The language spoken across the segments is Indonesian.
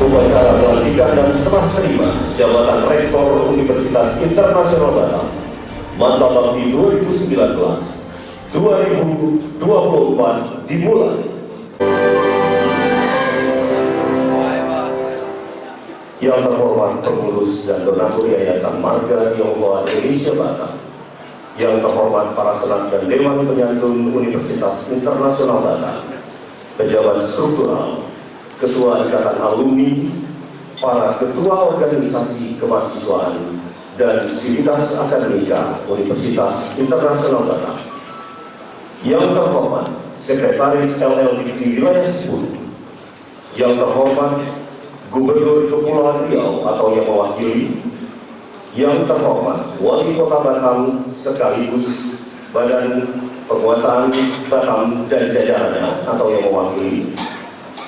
Upacara pelantikan dan serah terima jabatan Rektor Universitas Internasional Batam masa bakti 2019-2024 dimulai. Yang terhormat pengurus dan donatur Yayasan Marga Tionghoa Indonesia Batam, yang terhormat para senat dan Dewan Penyantun Universitas Internasional Batam, pejabat struktural, ketua ikatan alumni, para ketua organisasi kemahasiswaan, dan sivitas akademika Universitas Internasional Batam, yang terhormat Sekretaris LLDP Wilayah 10, yang terhormat Gubernur Kepulauan Riau atau yang mewakili, yang terhormat Wali Kota Batam sekaligus Badan Penguasaan Batam dan jajarannya atau yang mewakili,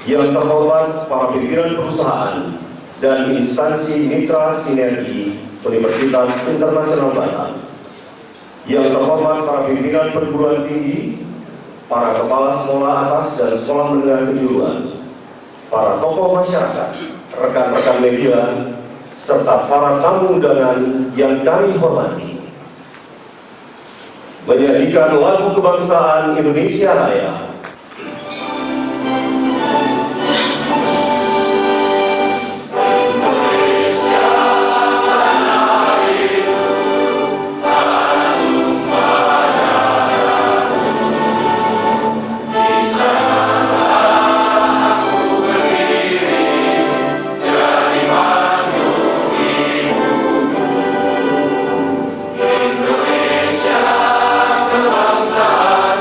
yang terhormat para pimpinan perusahaan dan instansi mitra sinergi Universitas Internasional Batam, yang terhormat para pimpinan perguruan tinggi, para kepala sekolah atas dan sekolah menengah kejuruan, para tokoh masyarakat, rekan-rekan media, serta para tamu undangan yang kami hormati. Menyanyikan lagu kebangsaan Indonesia Raya. Indonesia kebangsaan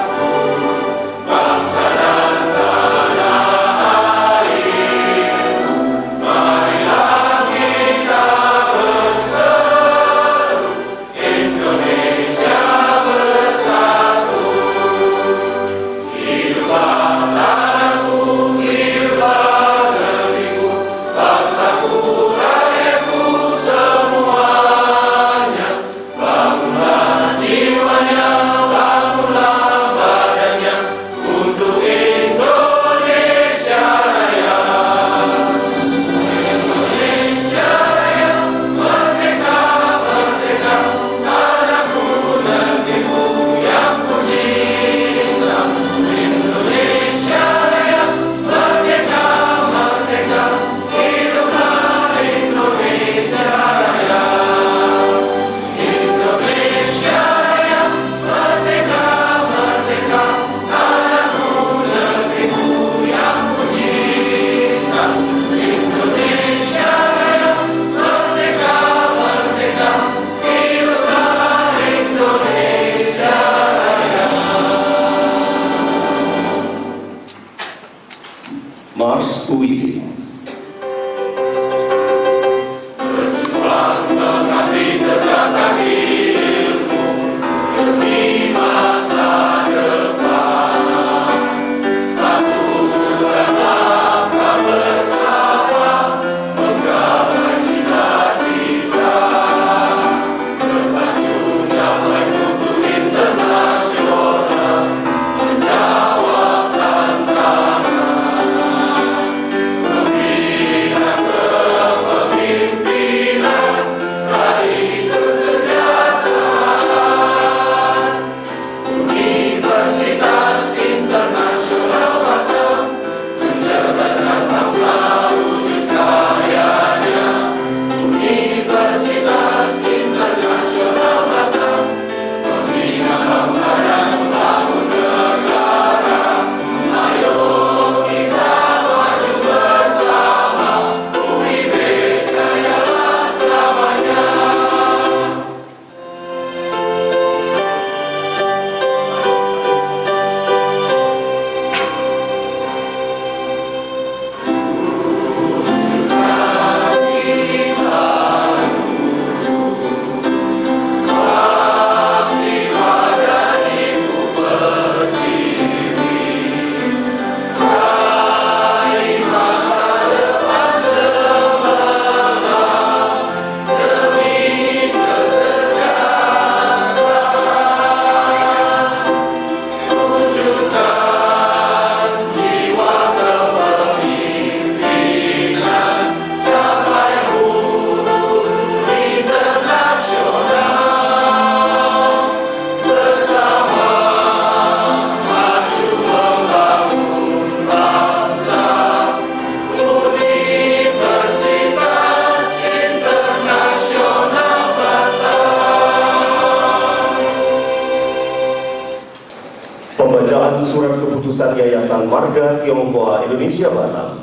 surat keputusan Yayasan Marga Tionghoa Indonesia Batam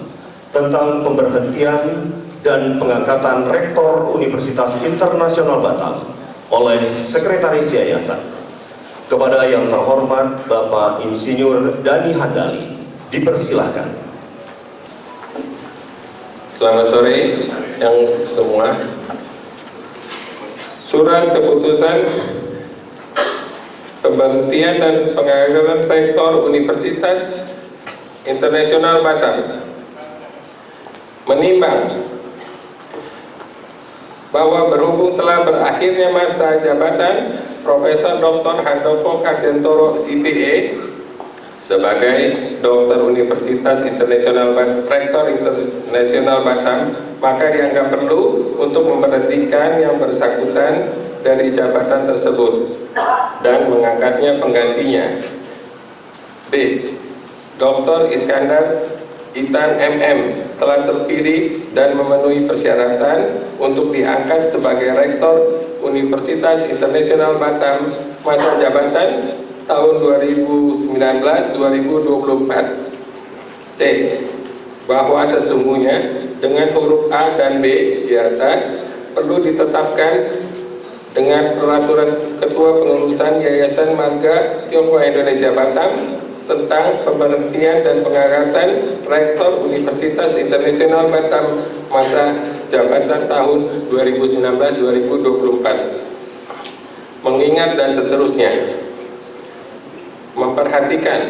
tentang pemberhentian dan pengangkatan Rektor Universitas Internasional Batam oleh Sekretaris Yayasan. Kepada yang terhormat Bapak Insinyur Dani Handali, dipersilahkan. Selamat sore yang semua. Surat keputusan pemberhentian dan pengangkatan Rektor Universitas Internasional Batam menimbang bahwa berhubung telah berakhirnya masa jabatan Profesor Dr. Handoko Karjentoro CPA sebagai Dokter Universitas Internasional Rektor Internasional Batam, maka dianggap perlu untuk memberhentikan yang bersangkutan dari jabatan tersebut dan mengangkatnya penggantinya. B. Dr. Iskandar Itan MM telah terpilih dan memenuhi persyaratan untuk diangkat sebagai Rektor Universitas Internasional Batam masa jabatan tahun 2019-2024. C. Bahwa sesungguhnya dengan huruf A dan B di atas perlu ditetapkan dengan peraturan Ketua Pengurusan Yayasan Marga Tionghoa Indonesia Batam tentang pemberhentian dan pengangkatan Rektor Universitas Internasional Batam masa jabatan tahun 2019-2024. Mengingat dan seterusnya. Memperhatikan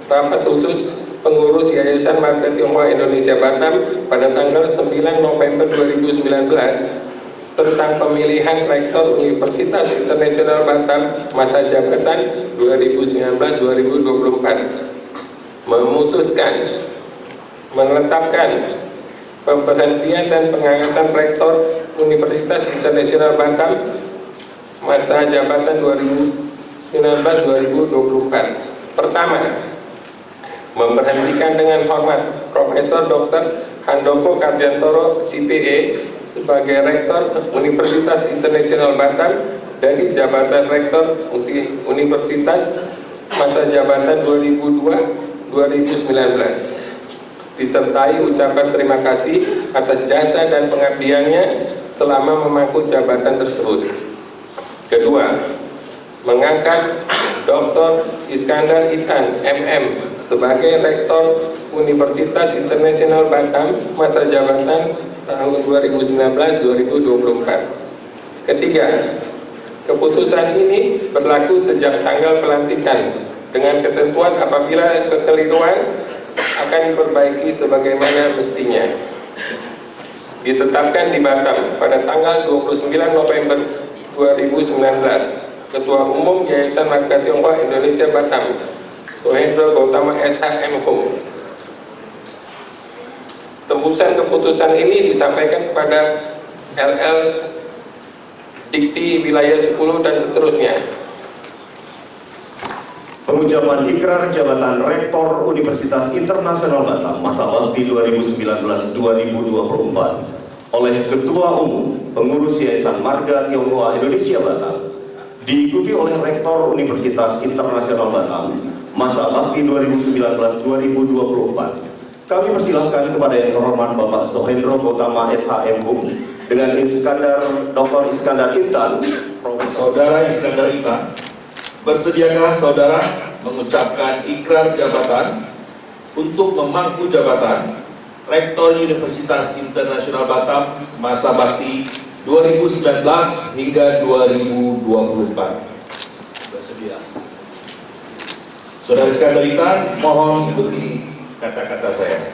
rapat khusus pengurus Yayasan Marga Tionghoa Indonesia Batam pada tanggal 9 November 2019 tentang pemilihan Rektor Universitas Internasional Batam masa jabatan 2019-2024 memutuskan menetapkan pemberhentian dan pengangkatan Rektor Universitas Internasional Batam masa jabatan 2019-2024. Pertama, memberhentikan dengan hormat Profesor Dr. Handoko Karjentoro CPA sebagai Rektor Universitas Internasional Batam dari jabatan Rektor Universitas masa jabatan 2002-2019 disertai ucapan terima kasih atas jasa dan pengabdiannya selama memangku jabatan tersebut. Kedua, mengangkat Dr. Iskandar Itan MM sebagai Rektor Universitas Internasional Batam masa jabatan tahun 2019-2024. Ketiga, keputusan ini berlaku sejak tanggal pelantikan dengan ketentuan apabila kekeliruan akan diperbaiki sebagaimana mestinya. Ditetapkan di Batam pada tanggal 29 November 2019. Ketua Umum Yayasan Marga Tionghoa Indonesia Batam, Sohendro Gautama SH.M.Hum. Tembusan keputusan ini disampaikan kepada LL Dikti Wilayah 10 dan seterusnya. Pengucapan ikrar jabatan Rektor Universitas Internasional Batam masa bakti 2019-2024 oleh Ketua Umum Pengurus Yayasan Marga Tionghoa Indonesia Batam diikuti oleh Rektor Universitas Internasional Batam masa bakti 2019-2024. Kami persilahkan kepada yang terhormat Bapak Sohendro Gautama SH.M.Hum dengan Dr. Iskandar Itan. Saudara Iskandar Itan, bersediakah saudara mengucapkan ikrar jabatan untuk memangku jabatan Rektor Universitas Internasional Batam masa bakti 2019 hingga 2024. Bersedia. Saudara Iskandar Itan, mohon ikuti kata-kata saya.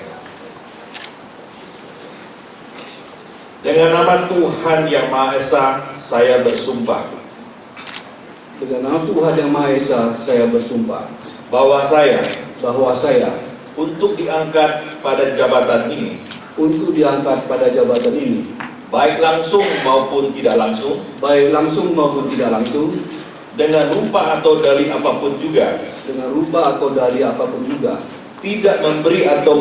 Dengan nama Tuhan Yang Maha Esa, saya bersumpah. Dengan nama Tuhan Yang Maha Esa, saya bersumpah Bahwa saya untuk diangkat pada jabatan ini, baik langsung maupun tidak langsung, dengan rupa atau dalih apapun juga, tidak memberi atau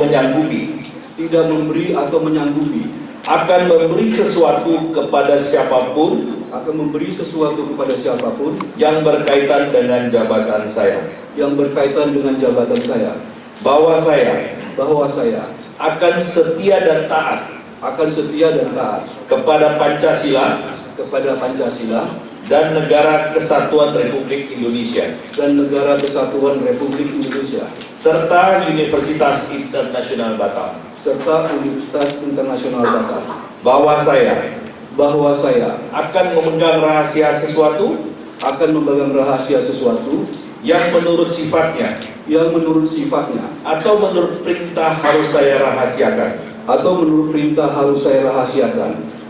menyanggupi, akan memberi sesuatu kepada siapapun akan memberi sesuatu kepada siapapun yang berkaitan dengan jabatan saya, yang berkaitan dengan jabatan saya, bahwa saya bahwa saya akan setia dan taat akan setia dan taat kepada Pancasila kepada Pancasila dan Negara Kesatuan Republik Indonesia, dan Negara Kesatuan Republik Indonesia, serta Universitas Internasional Batam, serta Universitas Internasional Batam, bahwa saya akan memegang rahasia sesuatu akan memegang rahasia sesuatu yang menurut sifatnya atau menurut perintah harus saya rahasiakan,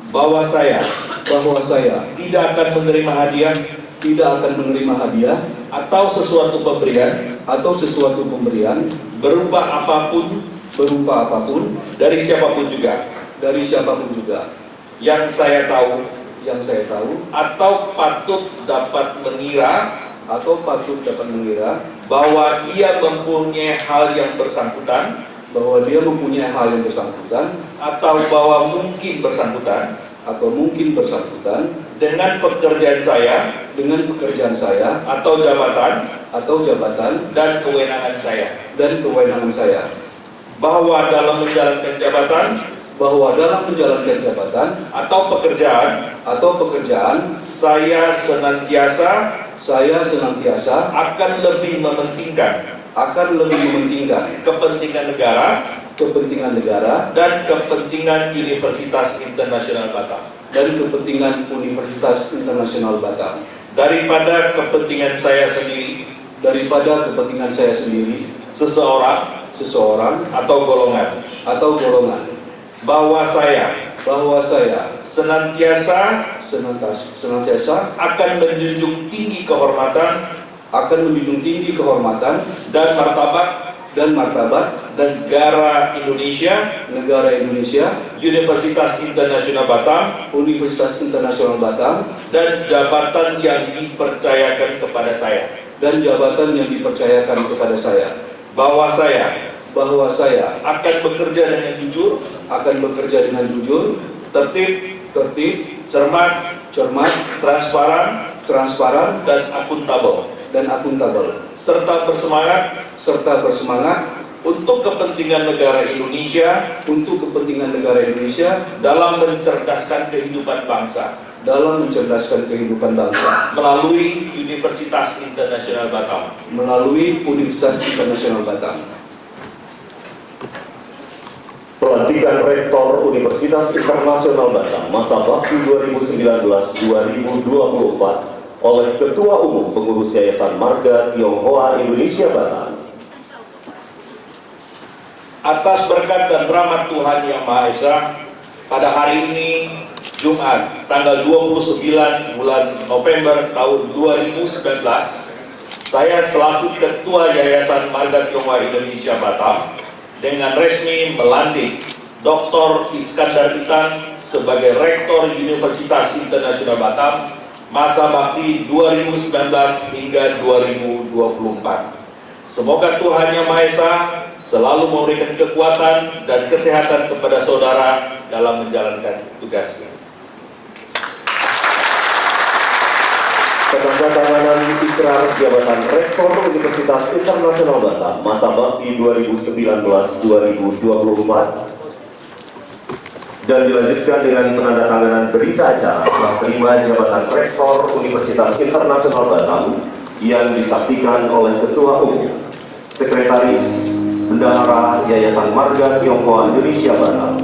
bahwa saya tidak akan menerima hadiah atau sesuatu pemberian berupa apapun dari siapapun juga yang saya tahu atau patut dapat mengira bahwa ia mempunyai hal yang bersangkutan atau bahwa mungkin bersangkutan dengan pekerjaan saya atau jabatan dan kewenangan saya, bahwa dalam menjalankan jabatan atau pekerjaan saya senantiasa akan lebih mementingkan kepentingan negara dan kepentingan Universitas Internasional Batam daripada kepentingan saya sendiri, seseorang atau golongan, bahwa saya senantiasa akan menjunjung tinggi kehormatan dan martabat negara Indonesia, Universitas Internasional Batam, dan jabatan yang dipercayakan kepada saya, bahwa saya akan bekerja dengan jujur, tertib, cermat, transparan, dan akuntabel, serta bersemangat untuk kepentingan negara Indonesia dalam mencerdaskan kehidupan bangsa melalui Universitas Internasional Batam. Pelantikan Rektor Universitas Internasional Batam masa bakti 2019-2024 oleh Ketua Umum Pengurus Yayasan Marga Tionghoa Indonesia Batam. Atas berkat dan rahmat Tuhan Yang Maha Esa, pada hari ini Jumat tanggal 29 bulan November tahun 2019, saya selaku Ketua Yayasan Marga Tionghoa Indonesia Batam dengan resmi melantik Dr. Iskandar Itan sebagai Rektor Universitas Internasional Batam masa bakti 2019 hingga 2024. Semoga Tuhan Yang Maha Esa selalu memberikan kekuatan dan kesehatan kepada saudara dalam menjalankan tugasnya. Penandatanganan ikrar jabatan Rektor Universitas Internasional Batam masa bakti 2019-2024 dan dilanjutkan dengan penandatanganan berita acara setelah terima jabatan Rektor Universitas Internasional Batam yang disaksikan oleh Ketua Umum, Sekretaris, Bendahara Yayasan Marga Tionghoa Indonesia Batam.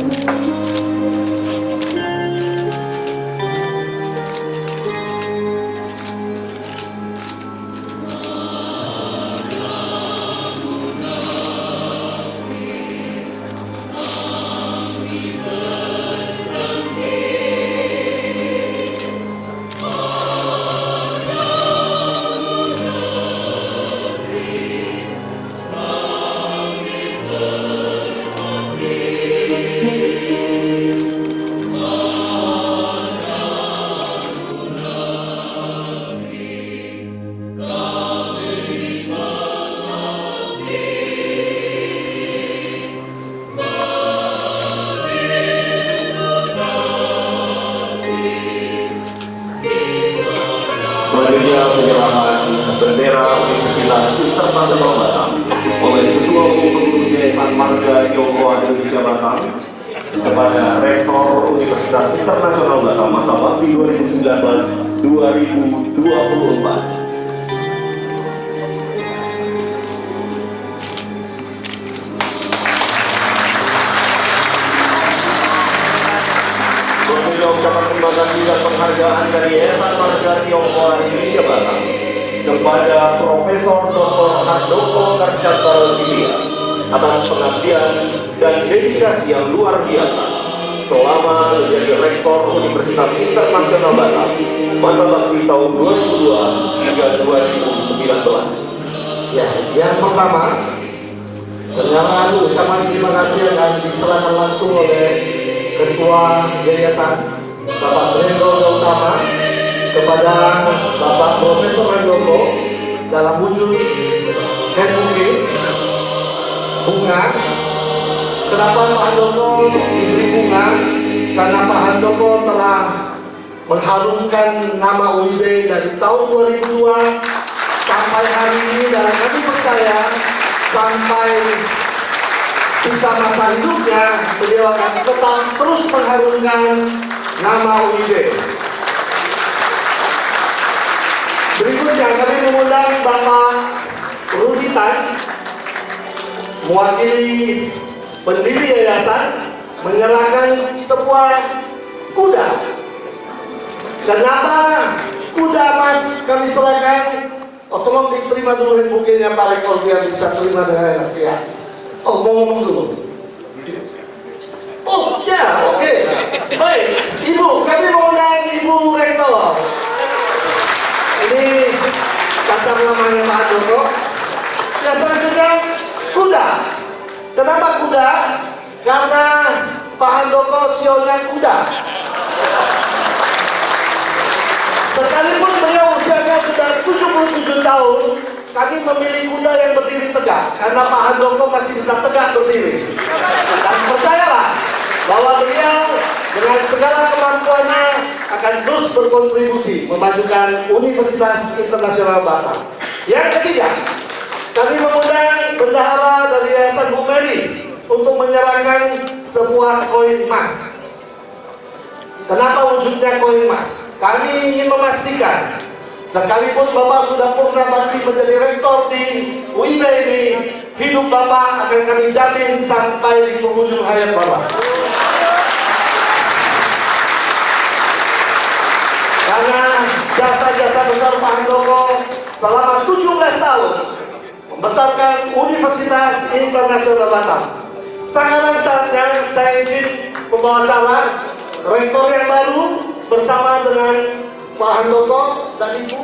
selanjutnya penyerahan bendera Universitas Internasional Batam oleh Ketua Umum Pengurus Yayasan Marga Tionghoa Indonesia Batam kepada Rektor Universitas Internasional Batam masa bakti 2019-2024. Ucapan terima kasih dan penghargaan dari Yayasan Marga Tionghoa Indonesia Batam kepada Profesor Dr. Handoko Karcantoro Cipia atas pengabdian dan dedikasi yang luar biasa selama menjadi Rektor Universitas Internasional Batam masa bakti tahun 2002 hingga 2019. Ya, yang pertama, penyerahan ucapan terima kasih yang diserahkan langsung oleh Ketua Yayasan Bapak Surendro Gautama kepada Bapak Profesor Handoko dalam wujud handbooking bunga. Kenapa Pak Handoko diberi bunga? Karena Pak Handoko telah mengharumkan nama UIB dari tahun 2002 sampai hari ini, dan kami percaya sampai sisa masa hidupnya beliau akan tetap terus mengharumkan nama UIB. Berikutnya kami mengundang Bapak Rudi Tan, mewakili pendiri yayasan, menyerahkan sebuah kuda. Kenapa kuda emas kami serahkan? Oh, tolong diterima dulu handbookingnya Pak Rektor biar bisa terima dengan enak ya. Oh, mau ngomong dulu. Oh ya, oke. Baik, Ibu, kami mau undang Ibu Rektor. Ini pacar lamanya Pak Handoko. Ya, selanjutnya kuda. Kenapa kuda? Karena Pak Handoko sionya kuda. Sekalipun beliau usianya sudah 77 tahun, kami memilih kuda yang berdiri tegak karena Pak Handoko masih bisa tegak berdiri. Dan percayalah bahwa beliau dengan segala kemampuannya akan terus berkontribusi memajukan Universitas Internasional Batam. Yang ketiga, kami mengundang bendahara dari Yayasan Bu Mary untuk menyerahkan sebuah koin emas. Kenapa wujudnya koin emas? Kami ingin memastikan sekalipun Bapak sudah purna bakti menjadi rektor di UIB ini, hidup Bapak akan kami jamin sampai di penghujung hayat Bapak. Karena jasa-jasa besar Pak Handoko selama 17 tahun membesarkan Universitas Internasional Batam. Sekarang saatnya saya izin membawa acara rektor yang baru bersama dengan Pak Handoko dan Ibu.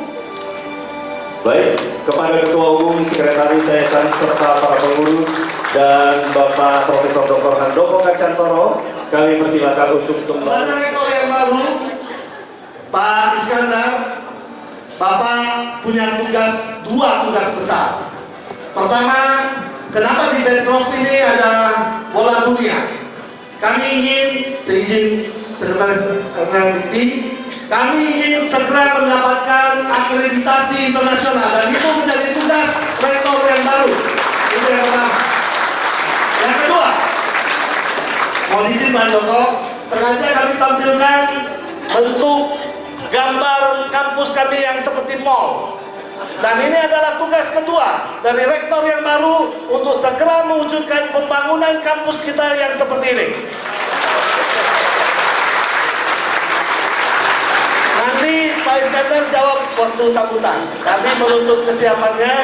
Baik, kepada Ketua Umum, Sekretaris Yayasan serta para pengurus dan Bapak Profesor Dr. Handoko Karcantoro, kami persilakan untuk kembali. Kepada rektor yang baru, Pak Iskandar, Bapak punya dua tugas besar. Pertama, kenapa di backdrop ini ada bola dunia? Kami ingin, seizin Sekretaris Erlangga, kami ingin segera mendapatkan akreditasi internasional, dan itu menjadi tugas rektor yang baru. Itu yang pertama. Yang kedua, mohon izin Pak Handoko, sengaja kami tampilkan bentuk gambar kampus kami yang seperti mall. Dan ini adalah tugas kedua dari rektor yang baru untuk segera mewujudkan pembangunan kampus kita yang seperti ini. Nanti Pak Iskandar jawab waktu sambutan. Kami menuntut kesiapannya,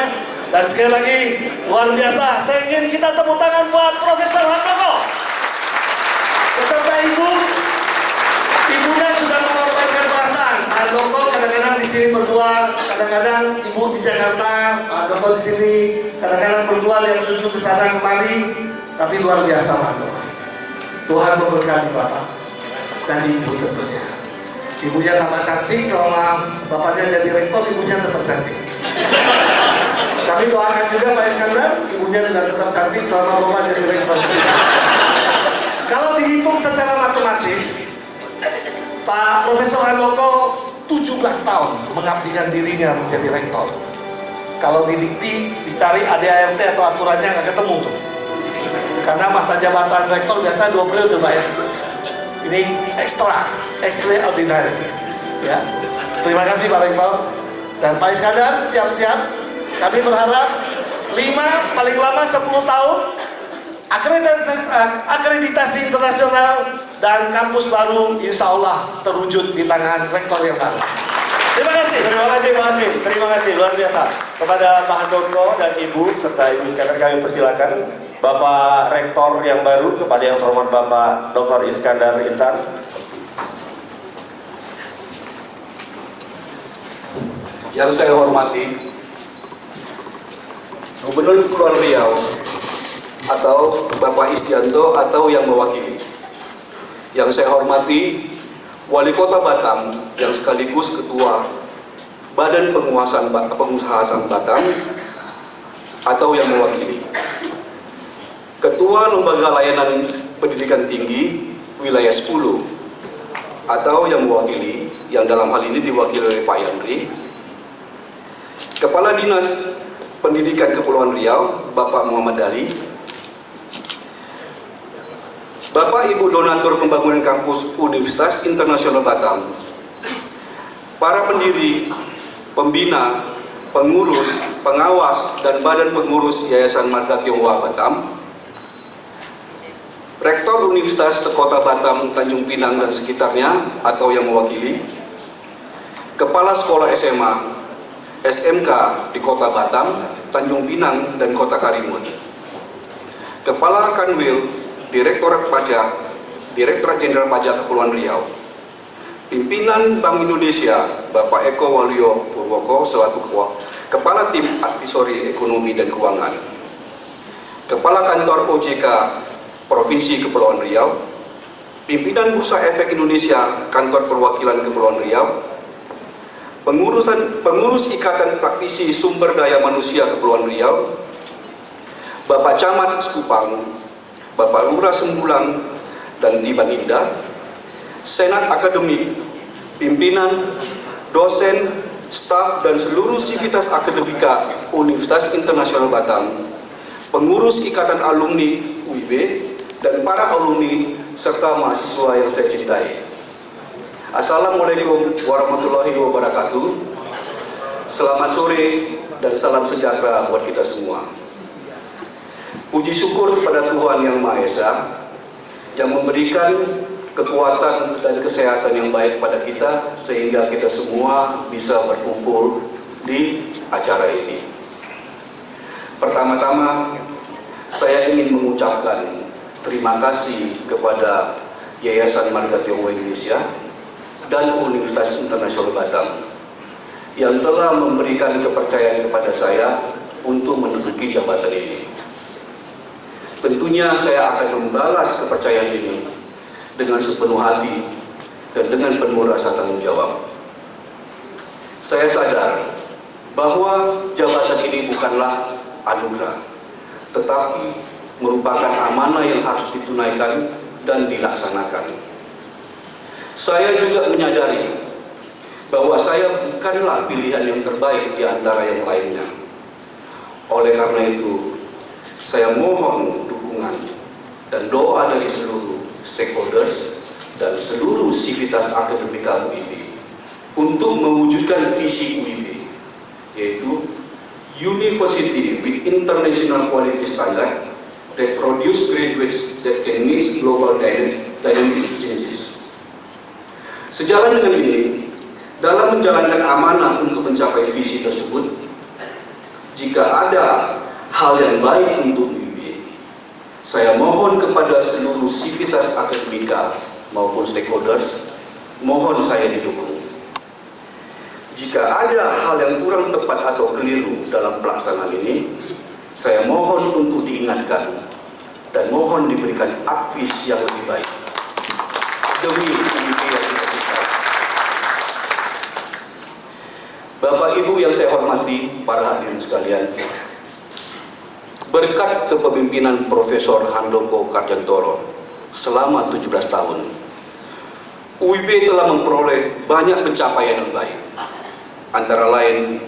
dan sekali lagi luar biasa. Saya ingin kita tepuk tangan buat Profesor Handoko beserta Ibu. Ibunya sudah mengorbankan perasaan. Handoko kadang-kadang di sini berdua, kadang-kadang Ibu di Jakarta, Handoko di sini, kadang-kadang berdua yang menuju ke sana kemari. Tapi luar biasa Pak Handoko. Tuhan memberkati Bapak dan Ibu tentunya. Ibunya tambah cantik selama bapaknya jadi rektor, ibunya tetap cantik. Kami doakan juga Pak Iskandar, ibunya juga tetap cantik selama bapak jadi rektor. Kalau dihitung secara matematis, Pak Profesor Handoko 7 17 tahun mengabdikan dirinya menjadi rektor. Kalau di Dikti dicari ADART atau aturannya nggak ketemu tuh. Karena masa jabatan rektor biasa 2 periode Pak ya. Ini extraordinary. Ya. Terima kasih Pak Rektor. Dan Pak Iskandar siap-siap. Kami berharap 5 paling lama 10 tahun akreditasi internasional dan kampus baru insya Allah terwujud di tangan rektor yang baru. Terima kasih. Terima kasih Pak Asmin, terima kasih luar biasa kepada Pak Handoko dan Ibu serta Ibu Iskandar. Kami persilakan Bapak Rektor yang baru kepada yang terhormat Bapak Dr. Iskandar Intan. Yang saya hormati Gubernur Kepulauan Riau atau Bapak Istianto atau yang mewakili. Yang saya hormati Wali Kota Batam yang sekaligus Ketua Badan Penguasaan Batam atau yang mewakili. Ketua Lembaga Layanan Pendidikan Tinggi Wilayah 10 atau yang mewakili, yang dalam hal ini diwakili oleh Pak Yandri. Kepala Dinas Pendidikan Kepulauan Riau Bapak Muhammad Ali, Bapak Ibu Donatur Pembangunan Kampus Universitas Internasional Batam, para pendiri, pembina, pengurus, pengawas, dan badan pengurus Yayasan Marga Tionghoa Batam, Rektor Universitas Sekota Batam, Tanjung Pinang dan sekitarnya atau yang mewakili, Kepala Sekolah SMA, SMK di Kota Batam, Tanjung Pinang, dan Kota Karimun, Kepala Kanwil, Direktorat Pajak, Direktorat Jenderal Pajak Kepulauan Riau, Pimpinan Bank Indonesia, Bapak Eko Waluyo Purwoko selaku Kepala Tim Advisory Ekonomi dan Keuangan, Kepala Kantor OJK Provinsi Kepulauan Riau, Pimpinan Bursa Efek Indonesia Kantor Perwakilan Kepulauan Riau, Pengurus Ikatan Praktisi Sumber Daya Manusia Kepulauan Riau, Bapak Camat Sekupang, Bapak Lurah Sembulang dan Tiban Indah, Senat Akademik, pimpinan, dosen, staf dan seluruh sivitas akademika Universitas Internasional Batam, pengurus Ikatan Alumni UIB dan para alumni serta mahasiswa yang saya cintai. Assalamualaikum warahmatullahi wabarakatuh. Selamat sore dan salam sejahtera buat kita semua. Puji syukur kepada Tuhan Yang Maha Esa yang memberikan kekuatan dan kesehatan yang baik pada kita sehingga kita semua bisa berkumpul di acara ini. Pertama-tama saya ingin mengucapkan terima kasih kepada Yayasan Marga Tionghoa Indonesia dan Universitas Internasional Batam yang telah memberikan kepercayaan kepada saya untuk menduduki jabatan ini. Tentunya saya akan membalas kepercayaan ini dengan sepenuh hati dan dengan penuh rasa tanggung jawab. Saya sadar bahwa jabatan ini bukanlah anugerah, tetapi merupakan amanah yang harus ditunaikan dan dilaksanakan. Saya juga menyadari bahwa saya bukanlah pilihan yang terbaik di antara yang lainnya. Oleh karena itu, saya mohon dukungan dan doa dari seluruh stakeholders dan seluruh sivitas akademika UIB untuk mewujudkan visi UIB, yaitu University with International Quality Standard that produce graduates that can meet global dynamic changes. Sejalan dengan ini, dalam menjalankan amanah untuk mencapai visi tersebut, jika ada hal yang baik untuk UIB, saya mohon kepada seluruh sivitas akademika maupun stakeholders, mohon saya didukung. Jika ada hal yang kurang tepat atau keliru dalam pelaksanaan ini, saya mohon untuk diingatkan dan mohon diberikan advies yang lebih baik demi UIB yang kita cintai. Bapak Ibu yang saya hormati, para hadirin sekalian, berkat kepemimpinan Profesor Handoko Kardiantoro selama 17 tahun, UIB telah memperoleh banyak pencapaian yang baik. Antara lain,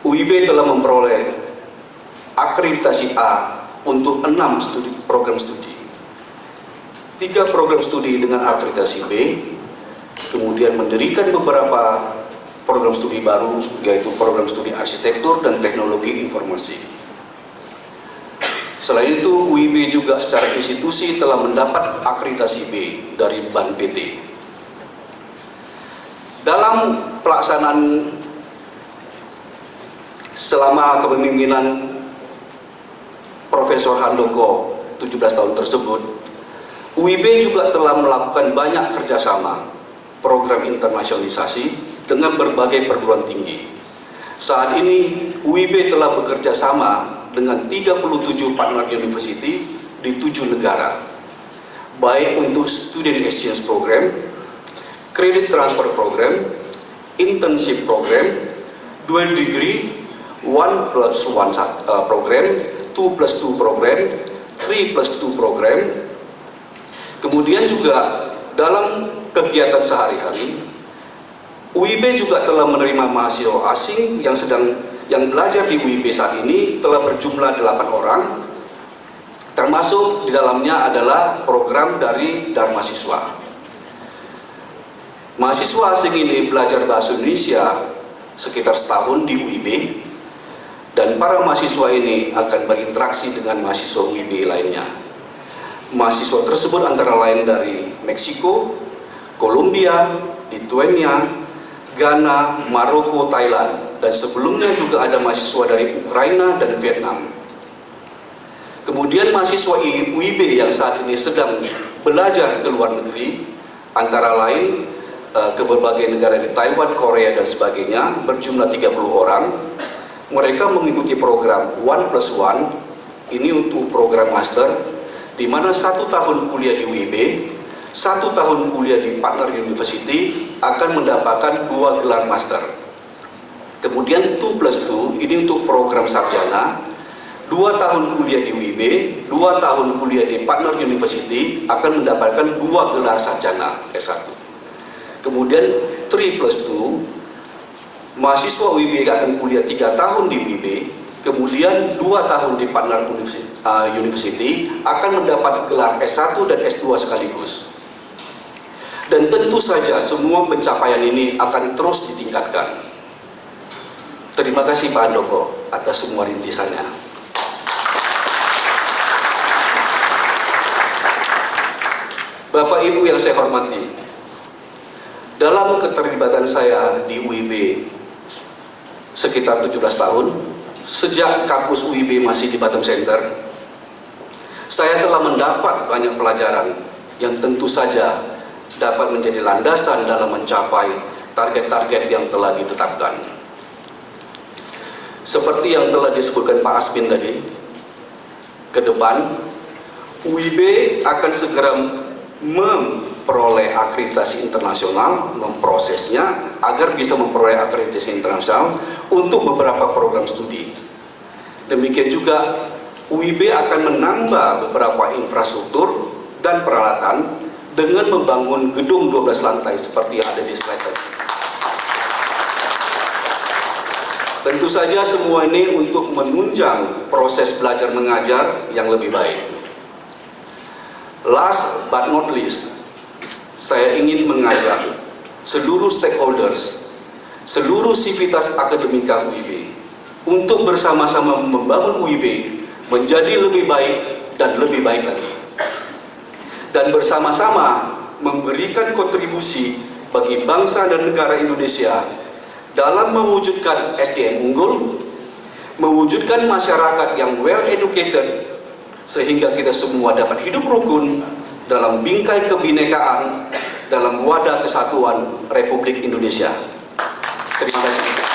UIB telah memperoleh akreditasi A untuk 6 program studi, 3 program studi dengan akreditasi B, kemudian mendirikan beberapa program studi baru, yaitu program studi arsitektur dan teknologi informasi. Selain itu, UIB juga secara institusi telah mendapat akreditasi B dari BAN PT. Dalam pelaksanaan selama kepemimpinan Profesor Handoko 17 tahun tersebut, UIB juga telah melakukan banyak kerjasama program internasionalisasi dengan berbagai perguruan tinggi. Saat ini UIB telah bekerja sama dengan 37 partner university di 7 negara, baik untuk student exchange program, credit transfer program, internship program, dual degree, 1+1 program, 2+2 program, 3+2 program. Kemudian juga dalam kegiatan sehari-hari, UIB juga telah menerima mahasiswa asing yang belajar di UIB saat ini telah berjumlah 8 orang, termasuk di dalamnya adalah program dari Dharma Siswa. Mahasiswa asing ini belajar bahasa Indonesia sekitar setahun di UIB, dan para mahasiswa ini akan berinteraksi dengan mahasiswa UIB lainnya. Mahasiswa tersebut antara lain dari Meksiko, Kolombia, Lithuania, Ghana, Maroko, Thailand, dan sebelumnya juga ada mahasiswa dari Ukraina dan Vietnam. Kemudian mahasiswa UIB yang saat ini sedang belajar ke luar negeri, antara lain ke berbagai negara di Taiwan, Korea, dan sebagainya, berjumlah 30 orang. Mereka mengikuti program 1+1, ini untuk program master, di mana 1 tahun kuliah di UIB, 1 tahun kuliah di partner university akan mendapatkan 2 gelar master. Kemudian 2+2 ini untuk program sarjana, 2 tahun kuliah di UIB, 2 tahun kuliah di partner university akan mendapatkan 2 gelar sarjana S1. Kemudian 3+2, mahasiswa UIB akan kuliah 3 tahun di UIB, kemudian 2 tahun di partner university akan mendapat gelar S1 dan S2 sekaligus. Dan tentu saja semua pencapaian ini akan terus ditingkatkan. Terima kasih Pak Handoko atas semua rintisannya. Bapak Ibu yang saya hormati, dalam keterlibatan saya di UIB sekitar 17 tahun, sejak kampus UIB masih di Batam Center, saya telah mendapat banyak pelajaran yang tentu saja dapat menjadi landasan dalam mencapai target-target yang telah ditetapkan. Seperti yang telah disebutkan Pak Asmin tadi, ke depan UIB akan segera memperoleh akreditasi internasional, memprosesnya agar bisa memperoleh akreditasi internasional untuk beberapa program studi. Demikian juga UIB akan menambah beberapa infrastruktur dan peralatan dengan membangun gedung 12 lantai seperti yang ada di slide tadi. Tentu saja semua ini untuk menunjang proses belajar mengajar yang lebih baik. Last but not least, saya ingin mengajak seluruh stakeholders, seluruh sivitas akademika UIB untuk bersama-sama membangun UIB menjadi lebih baik dan lebih baik lagi, dan bersama-sama memberikan kontribusi bagi bangsa dan negara Indonesia dalam mewujudkan SDM unggul, mewujudkan masyarakat yang well educated, sehingga kita semua dapat hidup rukun dalam bingkai kebinekaan dalam wadah kesatuan Republik Indonesia. Terima kasih.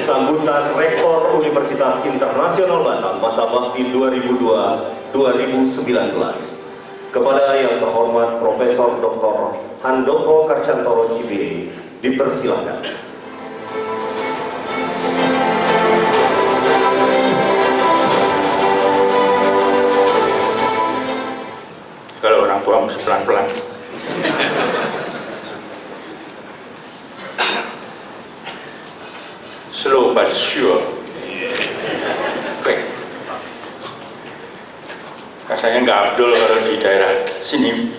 Sambutan Rektor Universitas Internasional Batam masa bakti 2002 2019. Kepada yang terhormat Profesor Dr. Handoko Karcantoro Cibide, dipersilakan. Kalau orang tua mesti pelan-pelan. Slow but sure. Baik. Rasanya nggak afdol kalau di daerah sini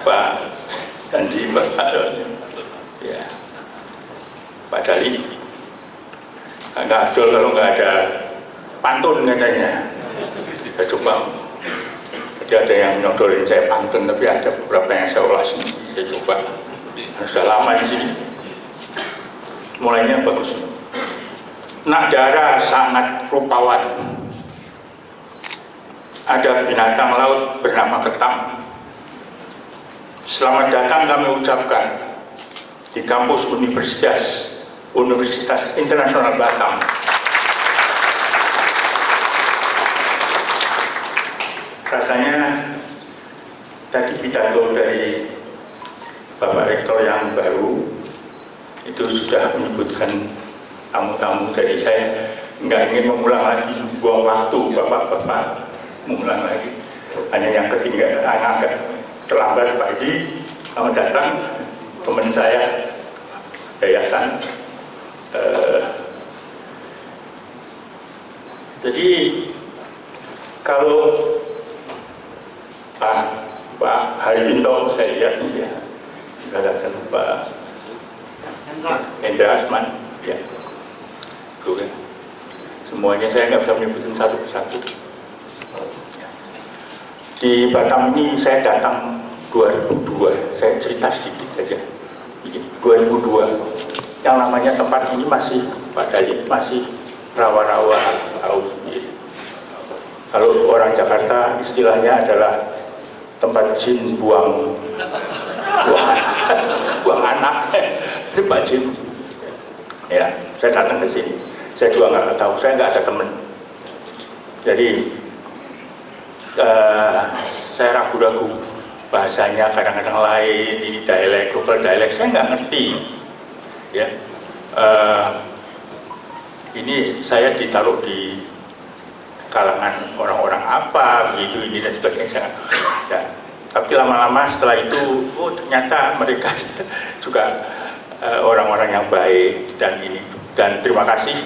Pak Andi, Pak ya, Pak Dali. Nggak afdol kalau nggak ada pantun katanya. Saya coba. Jadi ada yang nyodolin saya pantun, tapi ada beberapa yang saya olah sendiri. Saya coba. Sudah lama di sini. Mulainya bagus. Nak darah sangat rupawan. Ada binatang laut bernama ketam. Selamat datang kami ucapkan di kampus Universitas Internasional Batam. Rasanya tadi pidato dari Bapak Rektor yang baru itu sudah menyebutkan tamu-tamu dari saya. Nggak ingin mengulang lagi, buang waktu Bapak-Bapak mengulang lagi. Hanya yang ketinggalan, agak terlambat Pak Edi, selamat datang teman saya yayasan. Jadi kalau Pak Haribinto saya lihat ya, sudah datang Pak Hendra Asman, ya, semuanya saya nggak bisa menyebutin satu persatu. Di Batam ini saya datang 2002, saya cerita sedikit saja. 2002, yang namanya tempat ini masih Pak Dali, masih rawa-rawa tahu sendiri. Kalau orang Jakarta istilahnya adalah tempat jin buang anak, tempat jin. Ya, saya datang ke sini. Saya juga nggak tahu, saya nggak ada teman. Jadi saya ragu-ragu bahasanya kadang-kadang lain, ini dialek, lokal dialek, saya nggak ngerti. Ya, ini saya ditaruh di kalangan orang-orang apa, begitu ini dan sebagainya. Ya. Tapi lama-lama setelah itu, oh ternyata mereka juga orang-orang yang baik dan ini. Dan terima kasih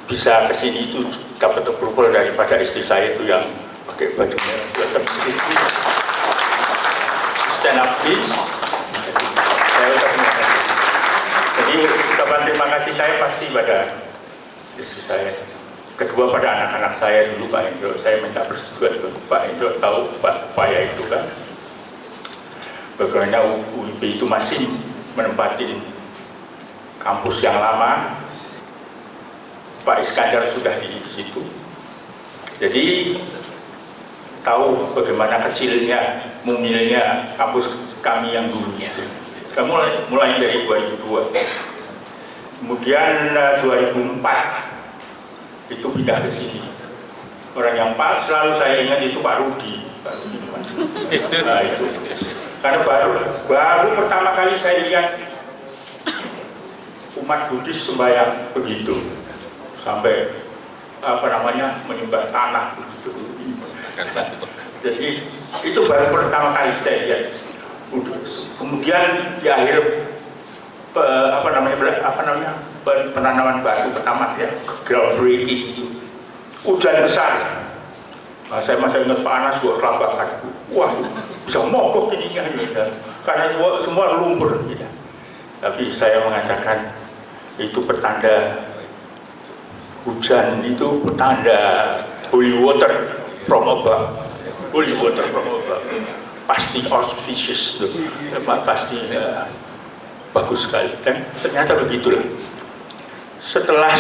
bisa kesini itu dapat approval daripada istri saya itu yang pakai baju merah. Stand up please. Jadi ucapan terima kasih saya pasti pada istri saya. Kedua pada anak-anak saya dulu Pak Hendro, saya minta persetujuan ke Pak Hendro, tahu Pak Paya itu kan. Bagaimana UIP itu masih menempati kampus yang lama. Pak Iskandar sudah di situ. Jadi tahu bagaimana kecilnya, mungilnya kampus kami yang dulu itu. Mulai dari 2002. Kemudian 2004 itu pindah ke sini. Orang yang selalu saya ingat itu Pak Rudi. Nah, itu. Karena baru pertama kali saya lihat umat Buddhis sembahyang begitu, sampai menyembah tanah begitu. Jadi itu baru pertama kali saya lihat. Kemudian di akhir penanaman batu pertama ya, groundbreaking itu, hujan besar. Nah, saya masih ingat panas buat kelabakan. Wah, bisa mogok ininya ya. Karena semua lumpur ya. Tapi saya mengatakan itu pertanda hujan, itu pertanda holy water from above. Holy water from above. Pasti auspicious tuh. Pasti bagus sekali. Dan ternyata begitulah. Setelah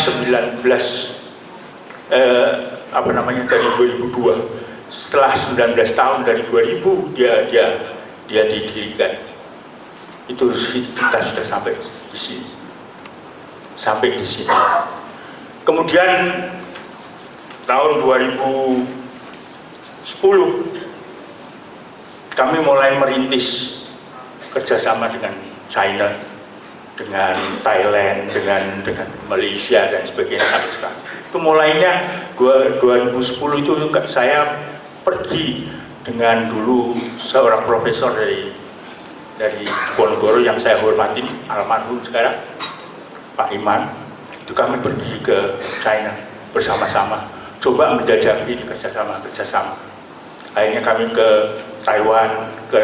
dari 2002, setelah 19 tahun dari 2000 dia didirikan. Itu kita sudah sampai di sini. Kemudian tahun 2000 kami mulai merintis kerjasama dengan China, dengan Thailand, dengan Malaysia dan sebagainya sampai sekarang. Itu mulainya 2010 itu saya pergi dengan dulu seorang profesor dari Ponorogo yang saya hormatin, almarhum sekarang, Pak Iman. Itu kami pergi ke China bersama-sama, coba menjajaki kerjasama. Akhirnya kami ke Taiwan, ke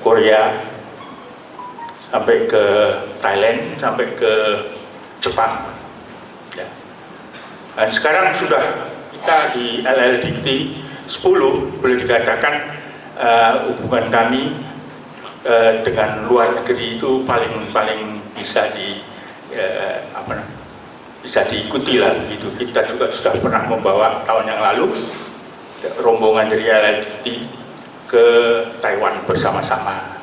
Korea, sampai ke Thailand, sampai ke Jepang. Ya. Dan sekarang sudah kita di LLDT 10 boleh dikatakan hubungan kami dengan luar negeri itu paling bisa bisa diikuti lah begitu. Kita juga sudah pernah membawa tahun yang lalu rombongan dari LLDT ke Taiwan bersama-sama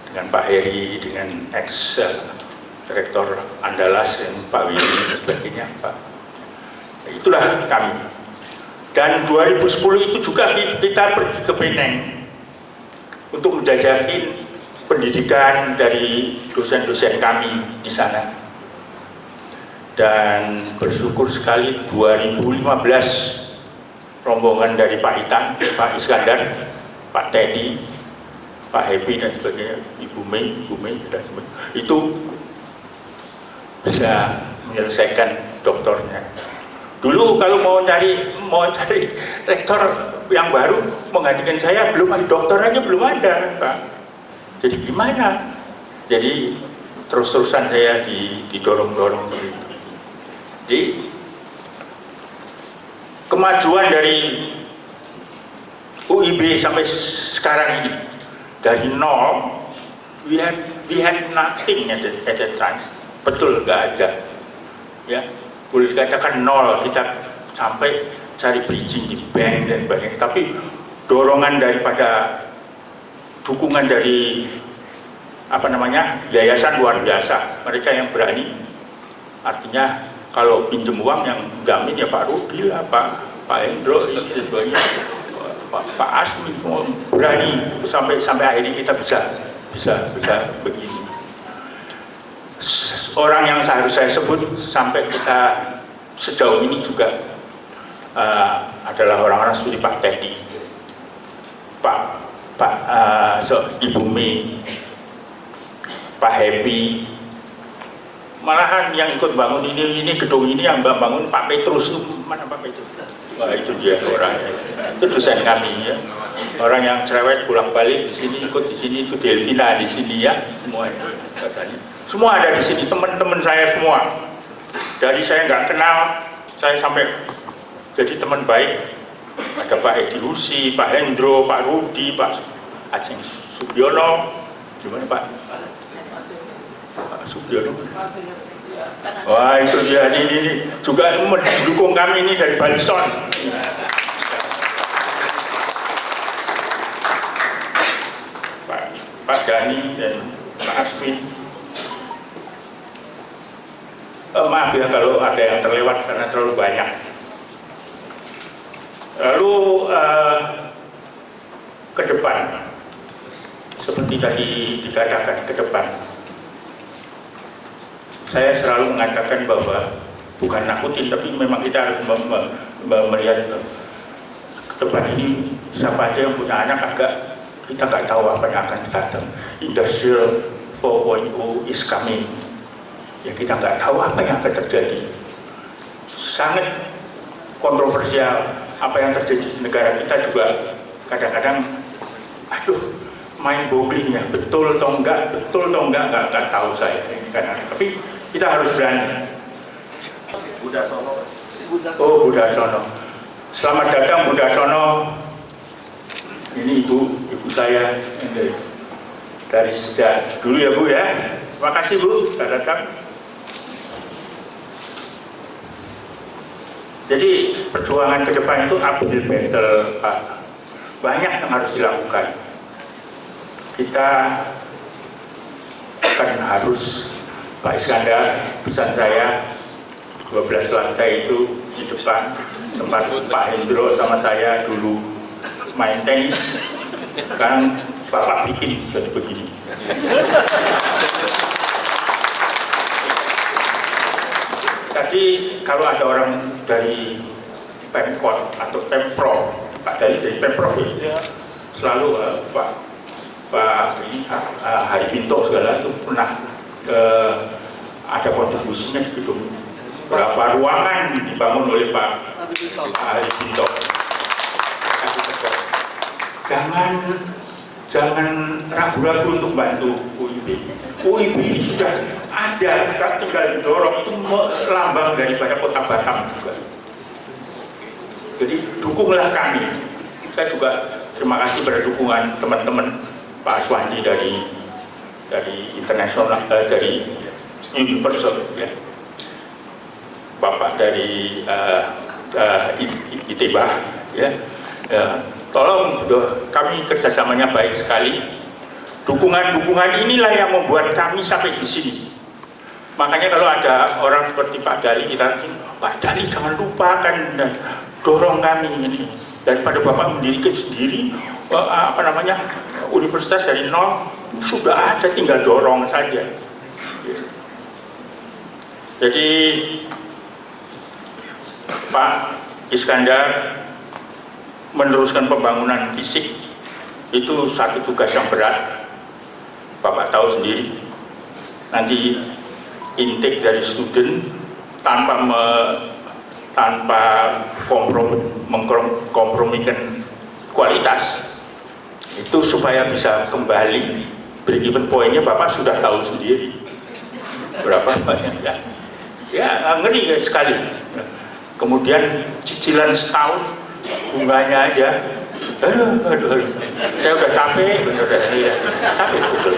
dengan Pak Heri, dengan ex-rektor Andalas dan Pak Willy dan sebagainya. Itulah kami. Dan 2010 itu juga kita pergi ke Penang untuk menjajaki pendidikan dari dosen-dosen kami di sana. Dan bersyukur sekali 2015 rombongan dari Pak Hitan, Pak Iskandar, Pak Teddy, Pak Happy dan sebagainya, Ibu Mei dan sebagainya, itu bisa menyelesaikan doktornya. Dulu kalau mau cari rektor yang baru menggantikan saya, belum ada dokter aja belum ada, Pak. Jadi gimana? Jadi terus-terusan saya didorong-dorong begitu. Jadi kemajuan dari UIB sampai sekarang ini dari nol, we had nothing at that time. Betul, nggak ada. Ya, boleh dikatakan nol, kita sampai cari bridging di bank dan sebagainya. Tapi dorongan daripada dukungan dari yayasan luar biasa. Mereka yang berani. Artinya kalau pinjam uang yang jamin ya Pak Rudi lah, Pak Hendro, dan sebagainya. Pak Asmi semua berani sampai akhirnya kita bisa begini. Orang yang harus saya sebut sampai kita sejauh ini juga adalah orang-orang seperti Pak Teddy, Ibu Mei, Pak Happy. Malahan yang ikut bangun ini gedung ini yang bangun Pak Petrus. Mana Pak Petrus? Wah, itu dia orangnya. Itu dosen kami ya. Orang yang cerewet pulang balik di sini, ikut di sini, itu Delvina di sini ya, semuanya. Semua ada di sini, teman-teman saya semua. Dari saya nggak kenal, saya sampai jadi teman baik. Ada Pak Edi Husi, Pak Hendro, Pak Rudi, Pak Aceng Subiono, gimana Pak? Pak Subiono. Wah, itu dia, ini juga mendukung kami ini dari Balison. Pak Dani dan Pak Asmin. Maaf ya kalau ada yang terlewat karena terlalu banyak. Lalu ke depan, seperti tadi dikatakan ke depan, saya selalu mengatakan bahwa bukan nakutin, tapi memang kita harus melihat ke depan ini. Siapa aja yang punya anak agak kita nggak tahu apa yang akan datang. Industrial 4.0 is coming. Ya kita nggak tahu apa yang akan terjadi. Sangat kontroversial apa yang terjadi di negara kita juga kadang-kadang, mind boggling ya, betul atau enggak nggak tahu saya. Tapi kita harus berani. Oh, Budasono. Selamat datang Budasono. Ini ibu saya dari sejak dulu ya Bu ya. Terima kasih Bu, sudah datang. Jadi perjuangan ke depan itu uphill battle, Pak. Banyak yang harus dilakukan. Kita akan harus, Pak Iskandar, pesan saya 12 lantai itu depan tempat Pak Hendro sama saya dulu main tenis. Sekarang Bapak bikin jadi begini. Tadi kalau ada orang dari Pemkot atau Pemprov, Pak dari Pemprov ya, selalu Pak ini Hari Pinto segala itu pernah ada kontribusinya di gedung. Berapa ruangan dibangun oleh Pak Hari Pinto. Jangan ragu-ragu untuk bantu UIB. UIB ini sudah ada, kita tinggal dorong, itu lambang daripada kota Batam juga. Jadi dukunglah kami. Saya juga terima kasih pada dukungan teman-teman Pak Aswandi dari internasional, dari Universal, ya. Bapak dari ITBA, ya. Tolong, kami kerjasamanya baik sekali. Dukungan-dukungan inilah yang membuat kami sampai di sini. Makanya kalau ada orang seperti Pak Dali, kita Pak Dali jangan lupakan, dorong kami ini. Daripada Bapak mendirikan sendiri, universitas dari nol, sudah ada, tinggal dorong saja. Jadi Pak Iskandar meneruskan pembangunan fisik itu satu tugas yang berat. Bapak tahu sendiri, nanti intake dari student tanpa mengkompromikan kualitas, itu supaya bisa kembali break-even point-nya Bapak sudah tahu sendiri berapa banyak, ya ngeri sekali. Kemudian cicilan setahun bunganya aja, aduh, saya udah capek, bener ya, capek betul.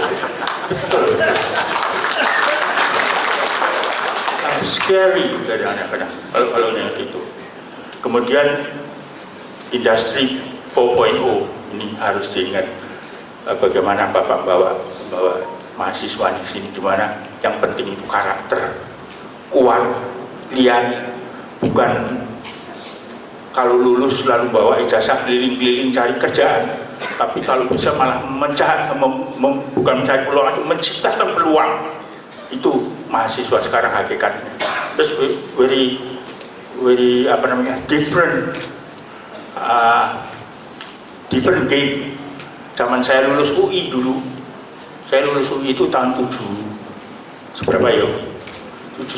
Scary kadang-kadang kalau itu. Kemudian industri 4.0 ini harus diingat, bagaimana Bapak bawa mahasiswa di sini, dimana yang penting itu karakter kuat, lihat, bukan kalau lulus lalu bawa ijazah keliling-keliling cari kerjaan, tapi kalau bisa malah bukan mencari peluang, menciptakan peluang. Itu mahasiswa sekarang hakikatnya. Terus very different game. Zaman saya lulus UI dulu, saya lulus UI itu tahun 7 ya? 71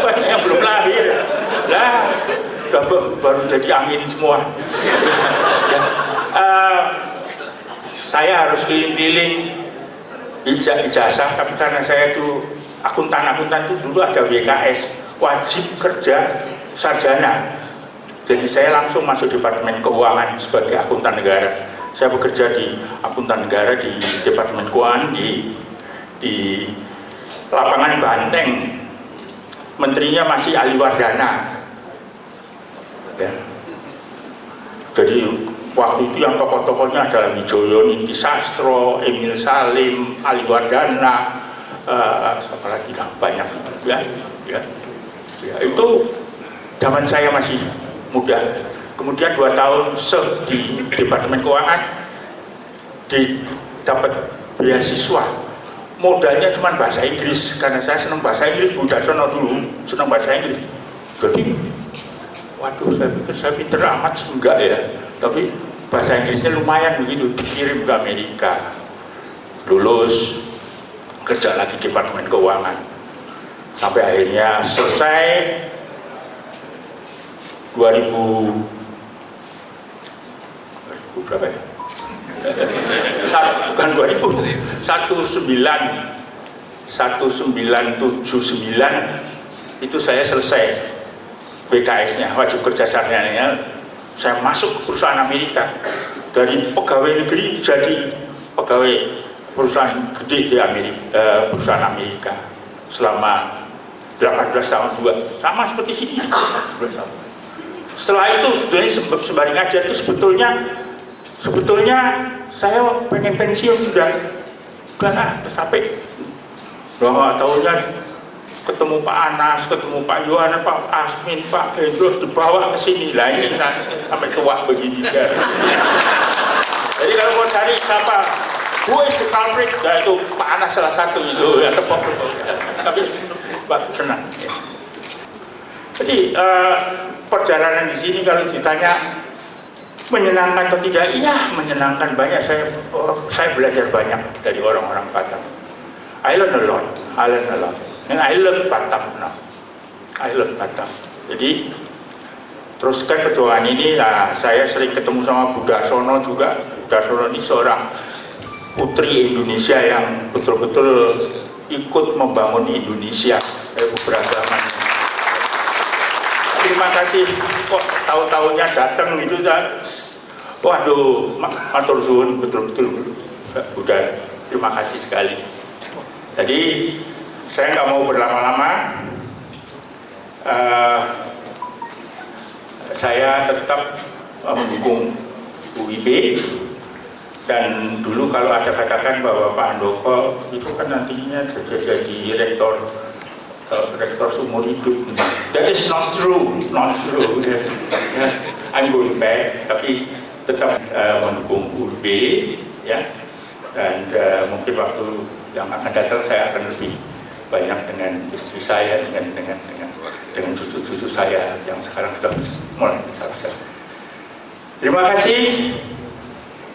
banyak yang belum lahir lah, baru jadi angin semua. Saya harus keliling-keliling ijazah, tapi karena saya itu akuntan itu dulu ada WKS, wajib kerja sarjana. Jadi saya langsung masuk Departemen Keuangan sebagai akuntan negara. Saya bekerja di akuntan negara di Departemen Keuangan di lapangan Banteng. Menterinya masih Ali Wardana. Ya. Jadi waktu itu yang tokoh-tokohnya adalah Wijoyo Ninti Sastro, Emil Salim, Ali Wardana, siapa lagi, banyak itu, ya. Itu zaman saya masih muda. Kemudian 2 tahun serve di Departemen Keuangan, dapat beasiswa. Modalnya cuma bahasa Inggris, karena saya senang bahasa Inggris, Budasono dulu senang bahasa Inggris. Jadi, waduh, saya pikir saya pinter amat, enggak ya. Tapi bahasa Inggrisnya lumayan begitu, dikirim ke Amerika. Lulus, kerja lagi di Departemen Keuangan. Sampai akhirnya selesai 2000 berapa ya? Bukan 2000, 1979 itu saya selesai WKS-nya, wajib kerja sarjananya. Saya masuk ke perusahaan Amerika, dari pegawai negeri jadi pegawai perusahaan gede di Amerika, perusahaan Amerika selama 18 tahun juga, sama seperti sini. 11 tahun. Setelah itu sebenarnya sembari ngajar itu sebetulnya saya pengen pensiun sudah capek. Tahunnya ketemu Pak Anas, ketemu Pak Yohana, Pak Asmin, Pak Hendro, dibawa ke sini lah, ini sampai tua begini ya. Jadi kalau mau cari siapa who is the culprit, ya itu Pak Anas salah satu itu ya, tepuk-tepuk. Tapi Pak senang. Jadi perjalanan di sini kalau ditanya menyenangkan atau tidak, iya menyenangkan banyak. Saya belajar banyak dari orang-orang Batam. I learn a lot, and I love Batam now. I love Batam. Jadi teruskan perjuangan ini. Nah, saya sering ketemu sama Bu Darsono juga. Bu Darsono ini seorang putri Indonesia yang betul-betul ikut membangun Indonesia keberagaman. Terima kasih kok tahu-tahunya datang gitu. Waduh, matur suwun betul-betul Bu Dar. Terima kasih sekali. Jadi saya nggak mau berlama-lama. Saya tetap mendukung UIB, dan dulu kalau ada katakan bahwa Pak Handoko itu kan nantinya jadi rektor seumur hidup. That is not true. I'm going back, tapi tetap mendukung UIB ya, dan mungkin waktu yang akan datang saya akan lebih banyak dengan istri saya, dengan cucu-cucu saya yang sekarang sudah mulai besar. Terima kasih.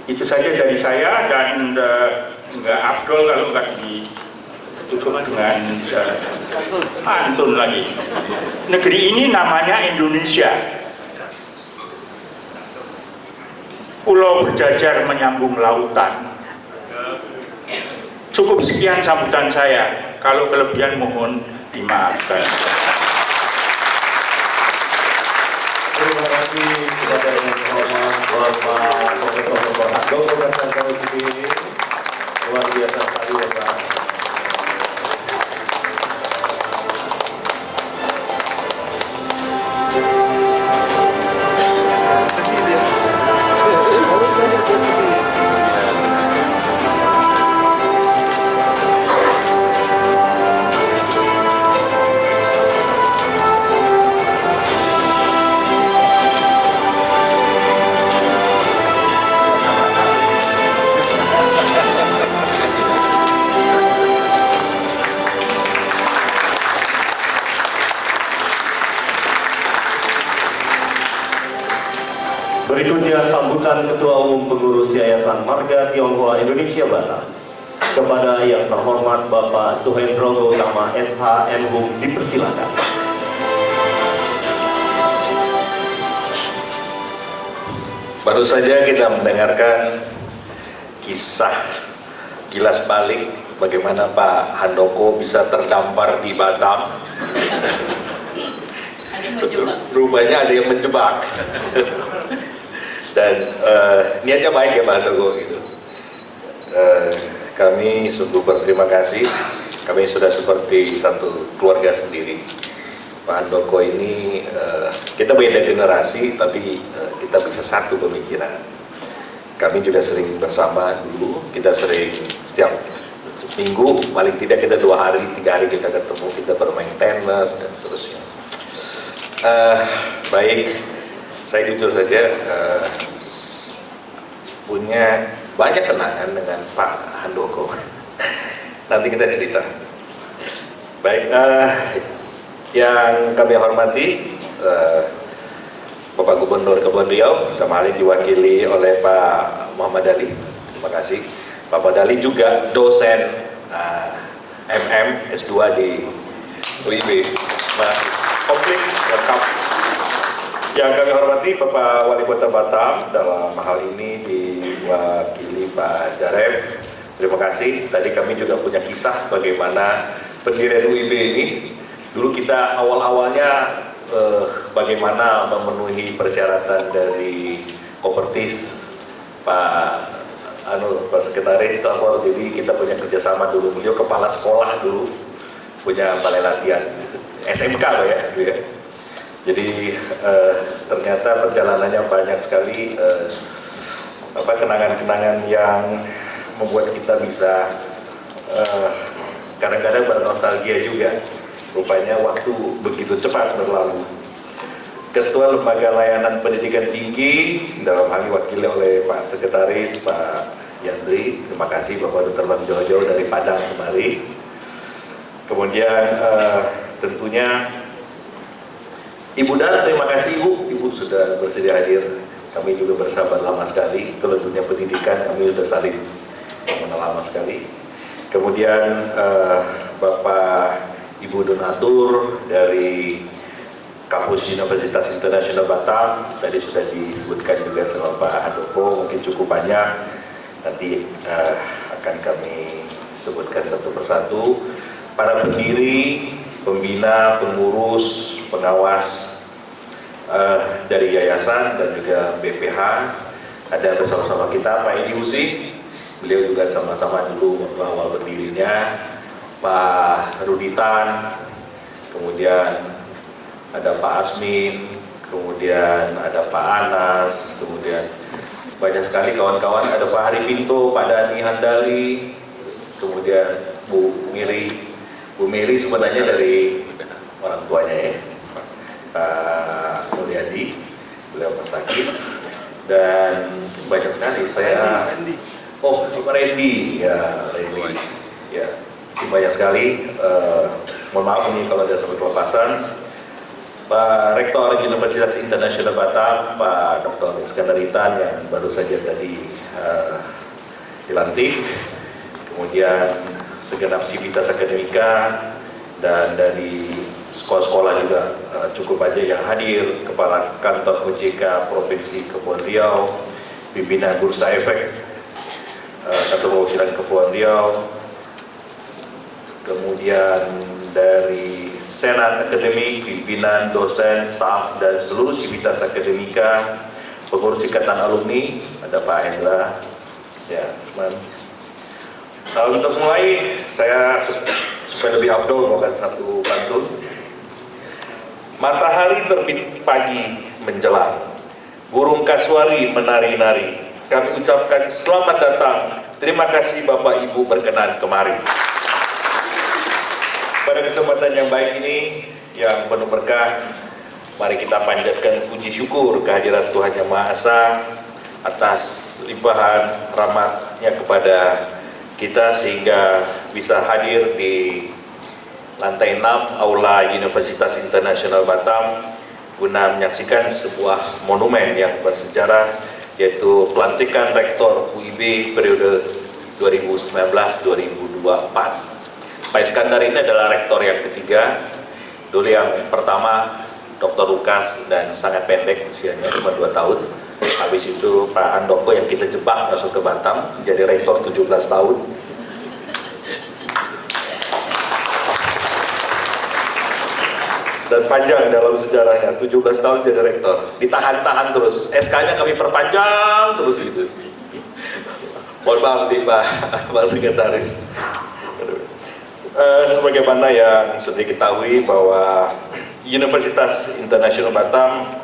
Itu saja dari saya, dan nggak afdol kalau nggak ditutup dengan pantun lagi. Negeri ini namanya Indonesia. Pulau berjajar menyambung lautan. Cukup sekian sambutan saya. Kalau kelebihan mohon dimaafkan. Terima kasih kepada yang terhormat Bapak Profesor Dr. Handoko Gasanta Ujidi. Luar biasa sekali Bapak. Berikutnya sambutan Ketua Umum Pengurus Yayasan Marga Tionghoa Indonesia Batam kepada yang terhormat Bapak Suhendro Gautama SH Menhub dipersilakan. Baru saja kita mendengarkan kisah kilas balik bagaimana Pak Handoko bisa terdampar di Batam. Rupanya ada yang menjebak. Dan niatnya baik ya Pak Handoko gitu. Kami sungguh berterima kasih. Kami sudah seperti satu keluarga sendiri. Pak Handoko ini kita beda generasi, tapi kita bisa satu pemikiran. Kami juga sering bersama dulu. Kita sering setiap minggu, paling tidak kita 2 hari, 3 hari kita ketemu, kita bermain tenis dan seterusnya. Baik, saya jujur saja punya banyak kenangan dengan Pak Handoko. Nanti kita cerita. Baik, yang kami hormati Bapak Gubernur Kepulauan Riau, kemarin diwakili oleh Pak Muhammad Ali. Terima kasih. Pak Muhammad Ali juga dosen MM S2 di UIB. Komplit lengkap. Yang kami hormati Bapak Wali Kota Batam, dalam hal ini diwakili Pak Jaref. Terima kasih. Tadi kami juga punya kisah bagaimana pendirian UIB ini. Dulu kita awal-awalnya bagaimana memenuhi persyaratan dari Kopertis Pak Sekretaris Lapor. Jadi kita punya kerjasama dulu. Beliau kepala sekolah dulu, punya balai latihan SMK ya. Jadi ternyata perjalanannya banyak sekali kenangan-kenangan yang membuat kita bisa kadang-kadang bernostalgia juga. rupanya waktu begitu cepat berlalu. Ketua Lembaga Layanan Pendidikan Tinggi dalam hal diwakili oleh Pak Sekretaris Pak Yandri, terima kasih Bapak terbang jauh-jauh dari Padang kemari. Kemudian tentunya Ibu Dan, terima kasih Ibu sudah bersedia hadir. Kami juga bersabar lama sekali, kalau dunia pendidikan kami sudah saling mengenal lama sekali. Kemudian Bapak Ibu donatur dari Kampus Universitas Internasional Batam, tadi sudah disebutkan juga sama Pak Handoko, mungkin cukup banyak, nanti akan kami sebutkan satu persatu. Para pendiri, pembina, pengurus, pengawas dari yayasan dan juga BPH, ada bersama-sama kita Pak Edi Husi, beliau juga sama-sama dulu awal berdirinya, Pak Ruditan, kemudian ada Pak Asmin, kemudian ada Pak Anas, kemudian banyak sekali kawan-kawan, ada Pak Hari Pinto, Pak Dani Handali, kemudian Bu Miri sebenarnya dari orang tuanya ya, Pak Mulyadi, beliau sakit, dan banyak sekali saya, Pak Randy, ya Randy, ya banyak sekali. Mohon maaf ini kalau ada sampai kelepasan. Pak Rektor Universitas Internasional Batam, Pak Dr. Iskandar Itan yang baru saja tadi dilantik, kemudian segenap sivitas akademika, dan dari sekolah-sekolah juga cukup banyak yang hadir, Kepala Kantor OJK Provinsi Kepulauan Riau, pimpinan Bursa Efek, Kantor Perwakilan Kepulauan Riau, kemudian dari Senat Akademik, pimpinan, dosen, staf, dan seluruh sivitas akademika, pengurus ikatan alumni, ada Pak Hendra, ya, teman. Untuk mulai, saya supaya lebih afdol bawakan satu pantun. Matahari terbit pagi menjelang, burung kasuari menari-nari. Kami ucapkan selamat datang, terima kasih Bapak Ibu berkenan kemari. Pada kesempatan yang baik ini, yang penuh berkah, mari kita panjatkan puji syukur kehadirat Tuhan Yang Maha Esa atas limpahan rahmat-Nya kepada kita sehingga bisa hadir di lantai 6 Aula Universitas Internasional Batam guna menyaksikan sebuah monumen yang bersejarah, yaitu pelantikan Rektor UIB periode 2019-2024. Pak Iskandar ini adalah rektor yang ketiga. Dulu yang pertama Dr. Lukas dan sangat pendek usianya, cuma 2 tahun. Habis itu Pak Handoko yang kita jebak masuk ke Batam, jadi rektor 17 tahun. Dan panjang dalam sejarahnya, 17 tahun jadi rektor. Ditahan-tahan terus, SK-nya kami perpanjang terus gitu. Mohon maaf nih Pak Sekretaris. Sebagaimana yang sudah diketahui bahwa Universitas Internasional Batam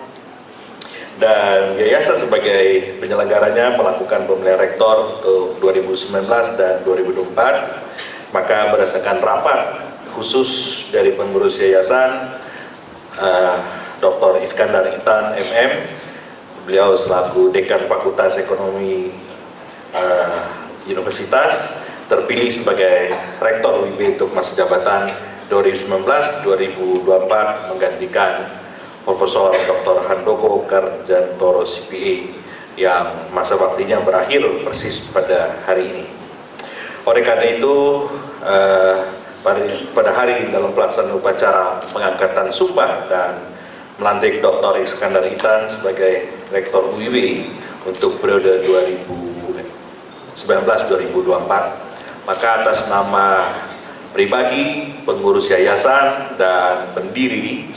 dan Yayasan sebagai penyelenggaranya melakukan pemilihan rektor untuk 2019 dan 2024, maka berdasarkan rapat khusus dari pengurus yayasan, Dr. Iskandar Itan MM, beliau selaku Dekan Fakultas Ekonomi Universitas, terpilih sebagai Rektor UIB untuk masa jabatan 2019-2024 menggantikan Profesor Dr. Handoko Karjantoro CPA yang masa baktinya berakhir persis pada hari ini. Oleh karena itu, pada hari dalam pelaksanaan upacara pengangkatan sumpah dan melantik Dr. Iskandar Itan sebagai Rektor UIB untuk periode 2019-2024, maka atas nama pribadi, pengurus yayasan, dan pendiri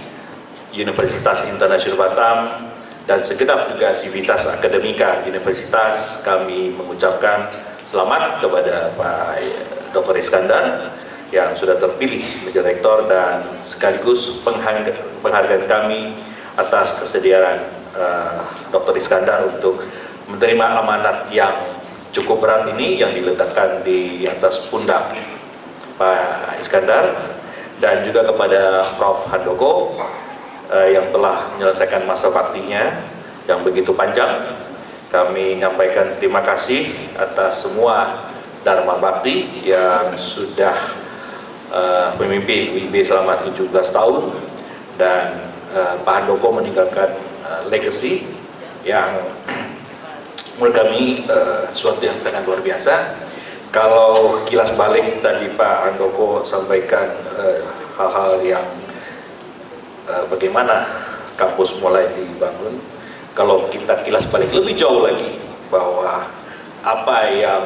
Universitas Internasional Batam, dan segenap juga sivitas akademika Universitas, kami mengucapkan selamat kepada Pak Dr. Iskandar yang sudah terpilih menjadi rektor, dan sekaligus penghargaan kami atas kesediaan Dr. Iskandar untuk menerima amanat yang cukup berat ini yang diletakkan di atas pundak Pak Iskandar, dan juga kepada Prof. Handoko yang telah menyelesaikan masa baktinya yang begitu panjang. Kami menyampaikan terima kasih atas semua Dharma Bakti yang sudah memimpin UIB selama 17 tahun, dan Pak Handoko meninggalkan legacy yang menurut kami suatu yang sangat luar biasa. Kalau kilas balik tadi Pak Handoko sampaikan hal-hal yang bagaimana kampus mulai dibangun. Kalau kita kilas balik lebih jauh lagi, bahwa apa yang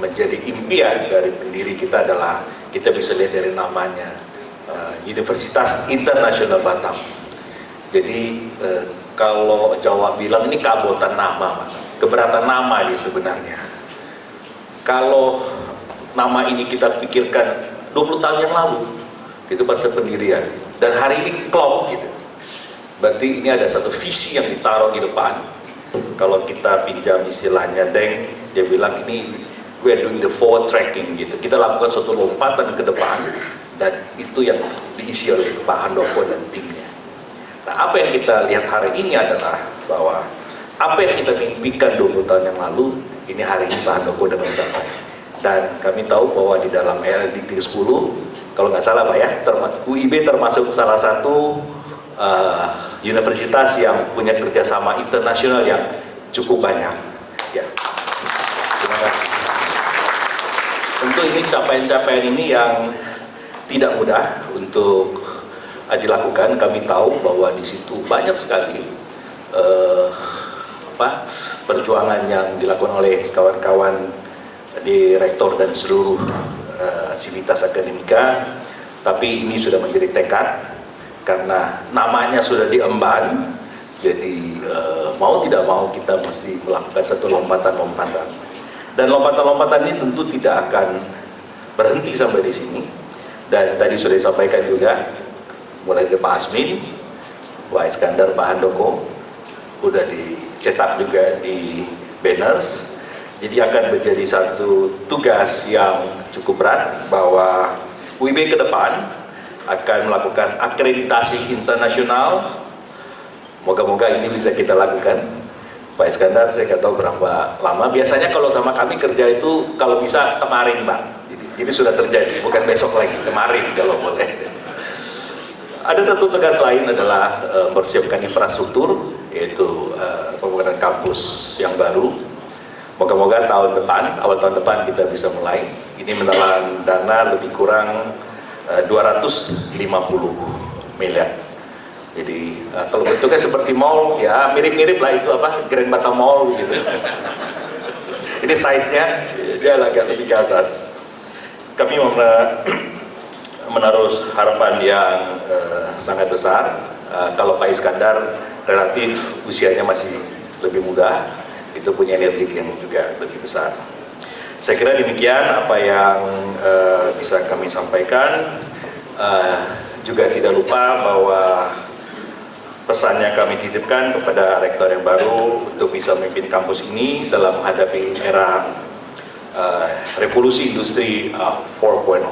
menjadi impian dari pendiri kita adalah, kita bisa lihat dari namanya, Universitas Internasional Batam. Jadi kalau Jawa bilang ini keabotan nama, keberatan nama ini sebenarnya. Kalau nama ini kita pikirkan 20 tahun yang lalu, itu pada pendirian, dan hari ini klop gitu. Berarti ini ada satu visi yang ditaruh di depan. Kalau kita pinjam istilahnya Deng, dia bilang ini we're doing the forward tracking gitu. Kita lakukan suatu lompatan ke depan, dan itu yang diisi oleh Pak Handoko dan timnya. Nah, apa yang kita lihat hari ini adalah bahwa apa yang kita mimpikan 20 tahun yang lalu, ini hari ini Pak Handoko sudah mencapai. Dan kami tahu bahwa di dalam LDT 10, kalau nggak salah Pak ya, UIB termasuk salah satu universitas yang punya kerjasama internasional yang cukup banyak. Ya. Terima kasih. Tentu ini capaian-capaian ini yang tidak mudah untuk dilakukan. Kami tahu bahwa di situ banyak sekali perjuangan yang dilakukan oleh kawan-kawan direktor dan seluruh sivitas akademika, tapi ini sudah menjadi tekad karena namanya sudah diemban. Jadi mau tidak mau kita mesti melakukan satu lompatan-lompatan, dan lompatan-lompatan ini tentu tidak akan berhenti sampai di sini. Dan tadi sudah disampaikan juga, mulai dari Pak Asmin, Pak Iskandar, Pak Handoko, udah dicetak juga di banners. Jadi akan menjadi satu tugas yang cukup berat, bahwa UIB ke depan akan melakukan akreditasi internasional. Moga-moga ini bisa kita lakukan. Pak Iskandar, saya nggak tahu berapa lama. Biasanya kalau sama kami kerja itu kalau bisa kemarin, Pak. Jadi sudah terjadi, bukan besok lagi, kemarin kalau boleh. Ada satu tugas lain adalah mempersiapkan infrastruktur, yaitu pembangunan kampus yang baru. Moga-moga tahun depan, awal tahun depan kita bisa mulai. Ini menelan dana lebih kurang 250 miliar. Jadi kalau bentuknya seperti mall, ya mirip-mirip lah itu Grand Batam Mall gitu. Ini size-nya dia agak lebih ke atas. Kami menaruh harapan yang sangat besar. Kalau Pak Iskandar relatif usianya masih lebih muda, itu punya energi yang juga lebih besar. Saya kira demikian apa yang bisa kami sampaikan. Juga tidak lupa bahwa pesannya kami titipkan kepada rektor yang baru untuk bisa memimpin kampus ini dalam menghadapi era revolusi industri 4.0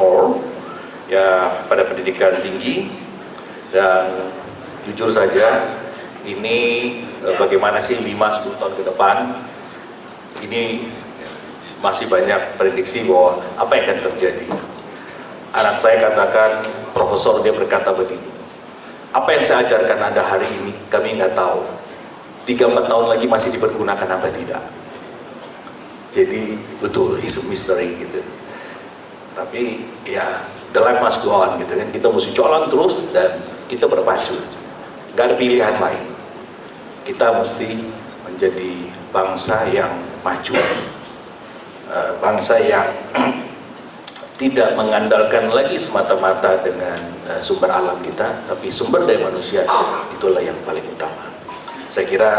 ya, pada pendidikan tinggi. Dan jujur saja, ini bagaimana sih 5-10 tahun ke depan, ini masih banyak prediksi bahwa apa yang akan terjadi. Anak saya katakan, profesor dia berkata begini, apa yang saya ajarkan Anda hari ini, kami nggak tahu 3-4 tahun lagi masih dipergunakan apa tidak. Jadi betul, it's a mystery gitu. Tapi ya, the life must go on gitu kan, kita mesti jalan terus dan kita berpacu, nggak ada pilihan lain. Kita mesti menjadi bangsa yang maju, bangsa yang tidak mengandalkan lagi semata-mata dengan sumber alam kita, tapi sumber daya manusia itulah yang paling utama. Saya kira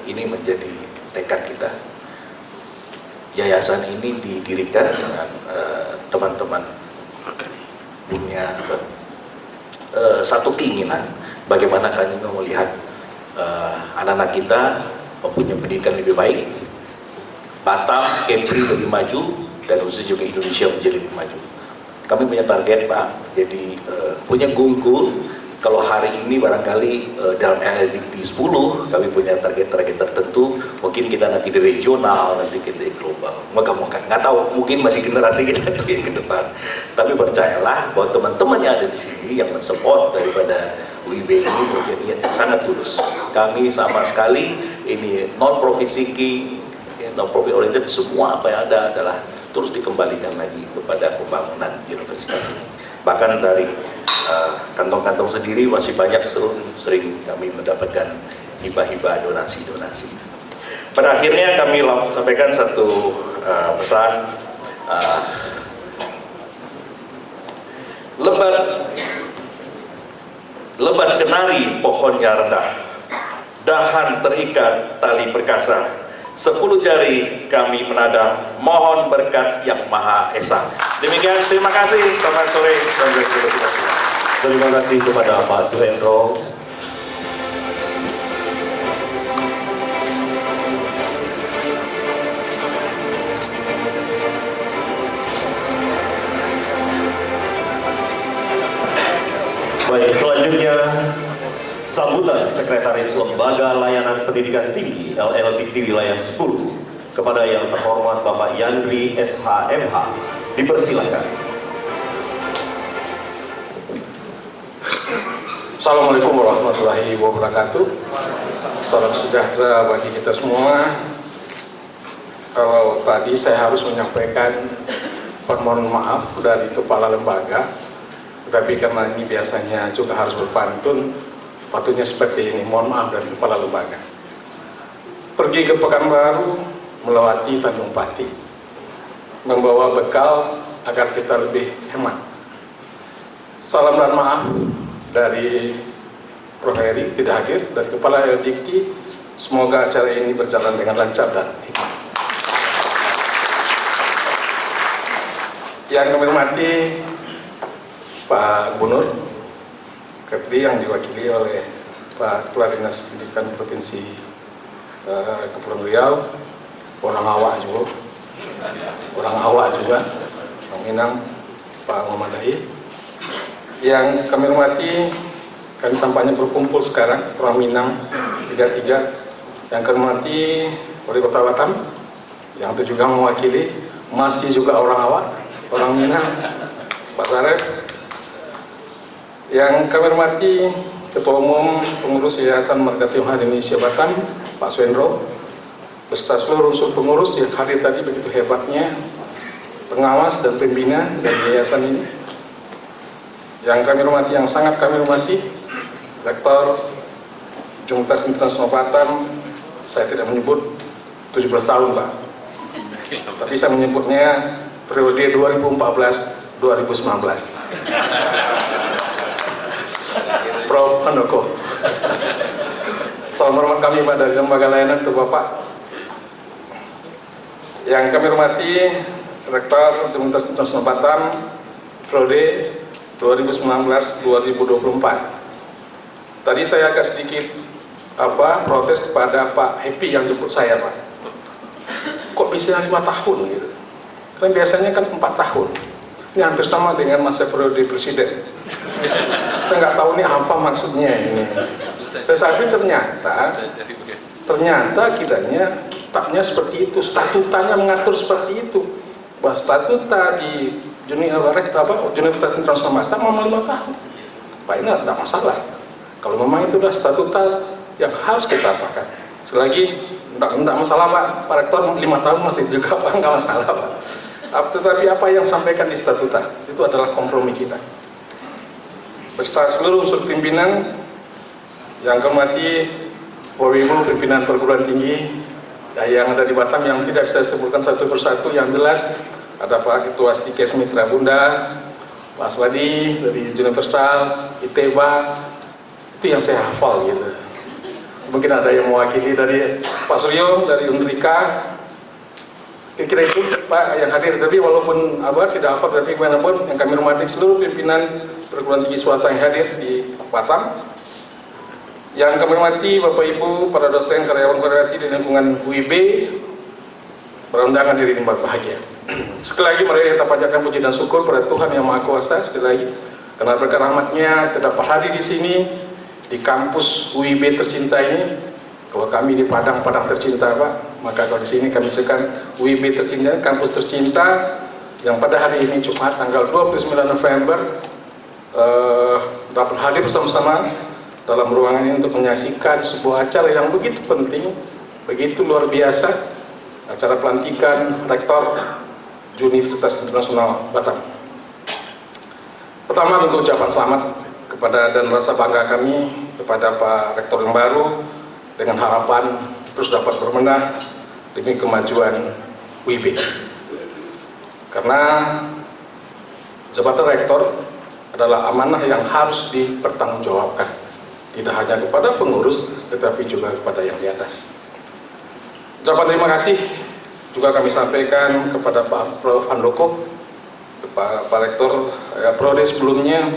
ini menjadi tekad kita. Yayasan ini didirikan dengan teman-teman punya satu keinginan, bagaimana kami melihat anak-anak kita mempunyai pendidikan lebih baik, Batam, Kepri lebih maju, dan khususnya juga Indonesia menjadi lebih maju. kami punya target Pak, jadi punya goal. Kalau hari ini barangkali dalam LLDT 10 kami punya target-target tertentu, mungkin kita nanti di regional, nanti kita di global. Moga-moga, nggak tahu, mungkin masih generasi kita itu yang ke depan. Tapi percayalah bahwa teman-teman yang ada di sini yang mensupport daripada UIB ini punya niat yang sangat tulus. Kami sama sekali ini non-profit seeking, non-profit oriented, semua apa yang ada adalah terus dikembalikan lagi kepada pembangunan universitas ini. Bahkan dari kantong-kantong sendiri masih banyak sering kami mendapatkan hibah-hibah, donasi-donasi. Pada akhirnya kami sampaikan satu pesan, lebat kenari pohonnya rendah, dahan terikat tali perkasa, 10 jari kami menada, mohon berkat yang Maha Esa. Demikian, terima kasih, selamat sore. Terima kasih kepada Pak Suhendro. Baik, selanjutnya sambutan Sekretaris Lembaga Layanan Pendidikan Tinggi LLDT Wilayah 10 kepada yang terhormat Bapak Yandri SHMH, dipersilakan. Assalamualaikum warahmatullahi wabarakatuh. Salam sejahtera bagi kita semua. Kalau tadi saya harus menyampaikan permohonan maaf dari kepala lembaga, tetapi karena ini biasanya juga harus berpantun, patutnya seperti ini. Mohon maaf dari kepala lembaga. Pergi ke Pekanbaru melewati Tanjung Pati, membawa bekal agar kita lebih hemat. Salam dan maaf dari Prof. Heri tidak hadir, dari Kepala LDT. Semoga acara ini berjalan dengan lancar dan hikmat. Yang kami hormati Pak Gubernur Kepri yang diwakili oleh Pak Kepala Dinas Pendidikan Provinsi Kepulauan Riau, orang awak juga, Pak Minang, Pak Muhammad Dai. Yang kami hormati, kami tampaknya berkumpul sekarang, orang Minang 33, yang kami hormati Wali Kota Batam, yang itu juga mewakili, masih juga orang awak, orang Minang, Pak Saref. Yang kami hormati Ketua Umum Pengurus Yayasan Marga Tionghoa Indonesia Batam, Pak Suhendro, beserta seluruh unsur pengurus yang hadir tadi begitu hebatnya, pengawas dan pembina dari yayasan ini. Yang kami hormati, yang sangat kami hormati, Rektor Universitas Internasional Batam, saya tidak menyebut 17 tahun Pak, tapi saya menyebutnya periode 2014-2019. Prof. Handoko. Salam hormat kami Pak dari Lembaga Layanan untuk Bapak. Yang kami hormati, Rektor Universitas Internasional Batam, periode 2019-2024. Tadi saya agak sedikit protes kepada Pak Happy yang jemput saya Pak. Kok bisa 5 tahun gitu? Kan biasanya kan 4 tahun. Ini hampir sama dengan masa periode presiden. Saya nggak tahu ini apa maksudnya ini. Tetapi ternyata kiranya kitabnya seperti itu, statutanya mengatur seperti itu. Bahwa statuta di Universitas Internasional Batam mau 5 tahun. Pak, ini tidak masalah. Kalau memang itu adalah statuta yang harus kita apakan. Sekali lagi, tidak masalah Pak Rektor, 5 tahun masih juga Pak, nggak masalah Pak. Tetapi apa yang sampaikan di statuta, itu adalah kompromi kita. Beserta seluruh unsur pimpinan, yang kehormati Bapak Ibu pimpinan perguruan tinggi yang ada di Batam, yang tidak bisa disebutkan satu persatu, yang jelas ada Pak Ketua Stikes Mitra Bunda, Pak Swadi dari Universal, ITEBA, itu yang saya hafal gitu. Mungkin ada yang mewakili dari Pak Suryo, dari Unrika, kira-kira itu Pak yang hadir. Tapi walaupun tidak hafal, tapi bagaimanapun yang kami hormati seluruh pimpinan perguruan tinggi swasta yang hadir di Batam. Yang kami hormati Bapak Ibu, para dosen, karyawan di lingkungan UIB, Berundangan diri yang berbahagia. Sekali lagi mari kita panjatkan puji dan syukur pada Tuhan Yang Maha Kuasa. Sekali lagi, karena berkat rahmat-Nya kita dapat hadir di sini di kampus UIB tercinta ini. Kalau kami di Padang tercinta, Pak, maka kalau di sini kami sekan UIB tercinta, kampus tercinta, yang pada hari ini Jumat tanggal 29 November dapat hadir bersama-sama dalam ruangan ini untuk menyaksikan sebuah acara yang begitu penting, begitu luar biasa, acara pelantikan Rektor Universitas Internasional Batam. Pertama, untuk ucapan selamat kepada dan rasa bangga kami kepada Pak Rektor yang baru, dengan harapan terus dapat berbenah demi kemajuan UIB. Karena jabatan rektor adalah amanah yang harus dipertanggungjawabkan, tidak hanya kepada pengurus tetapi juga kepada yang di atas. Ucapan terima kasih juga kami sampaikan kepada Pak Prof. Handoko, Pak Rektor Prode sebelumnya,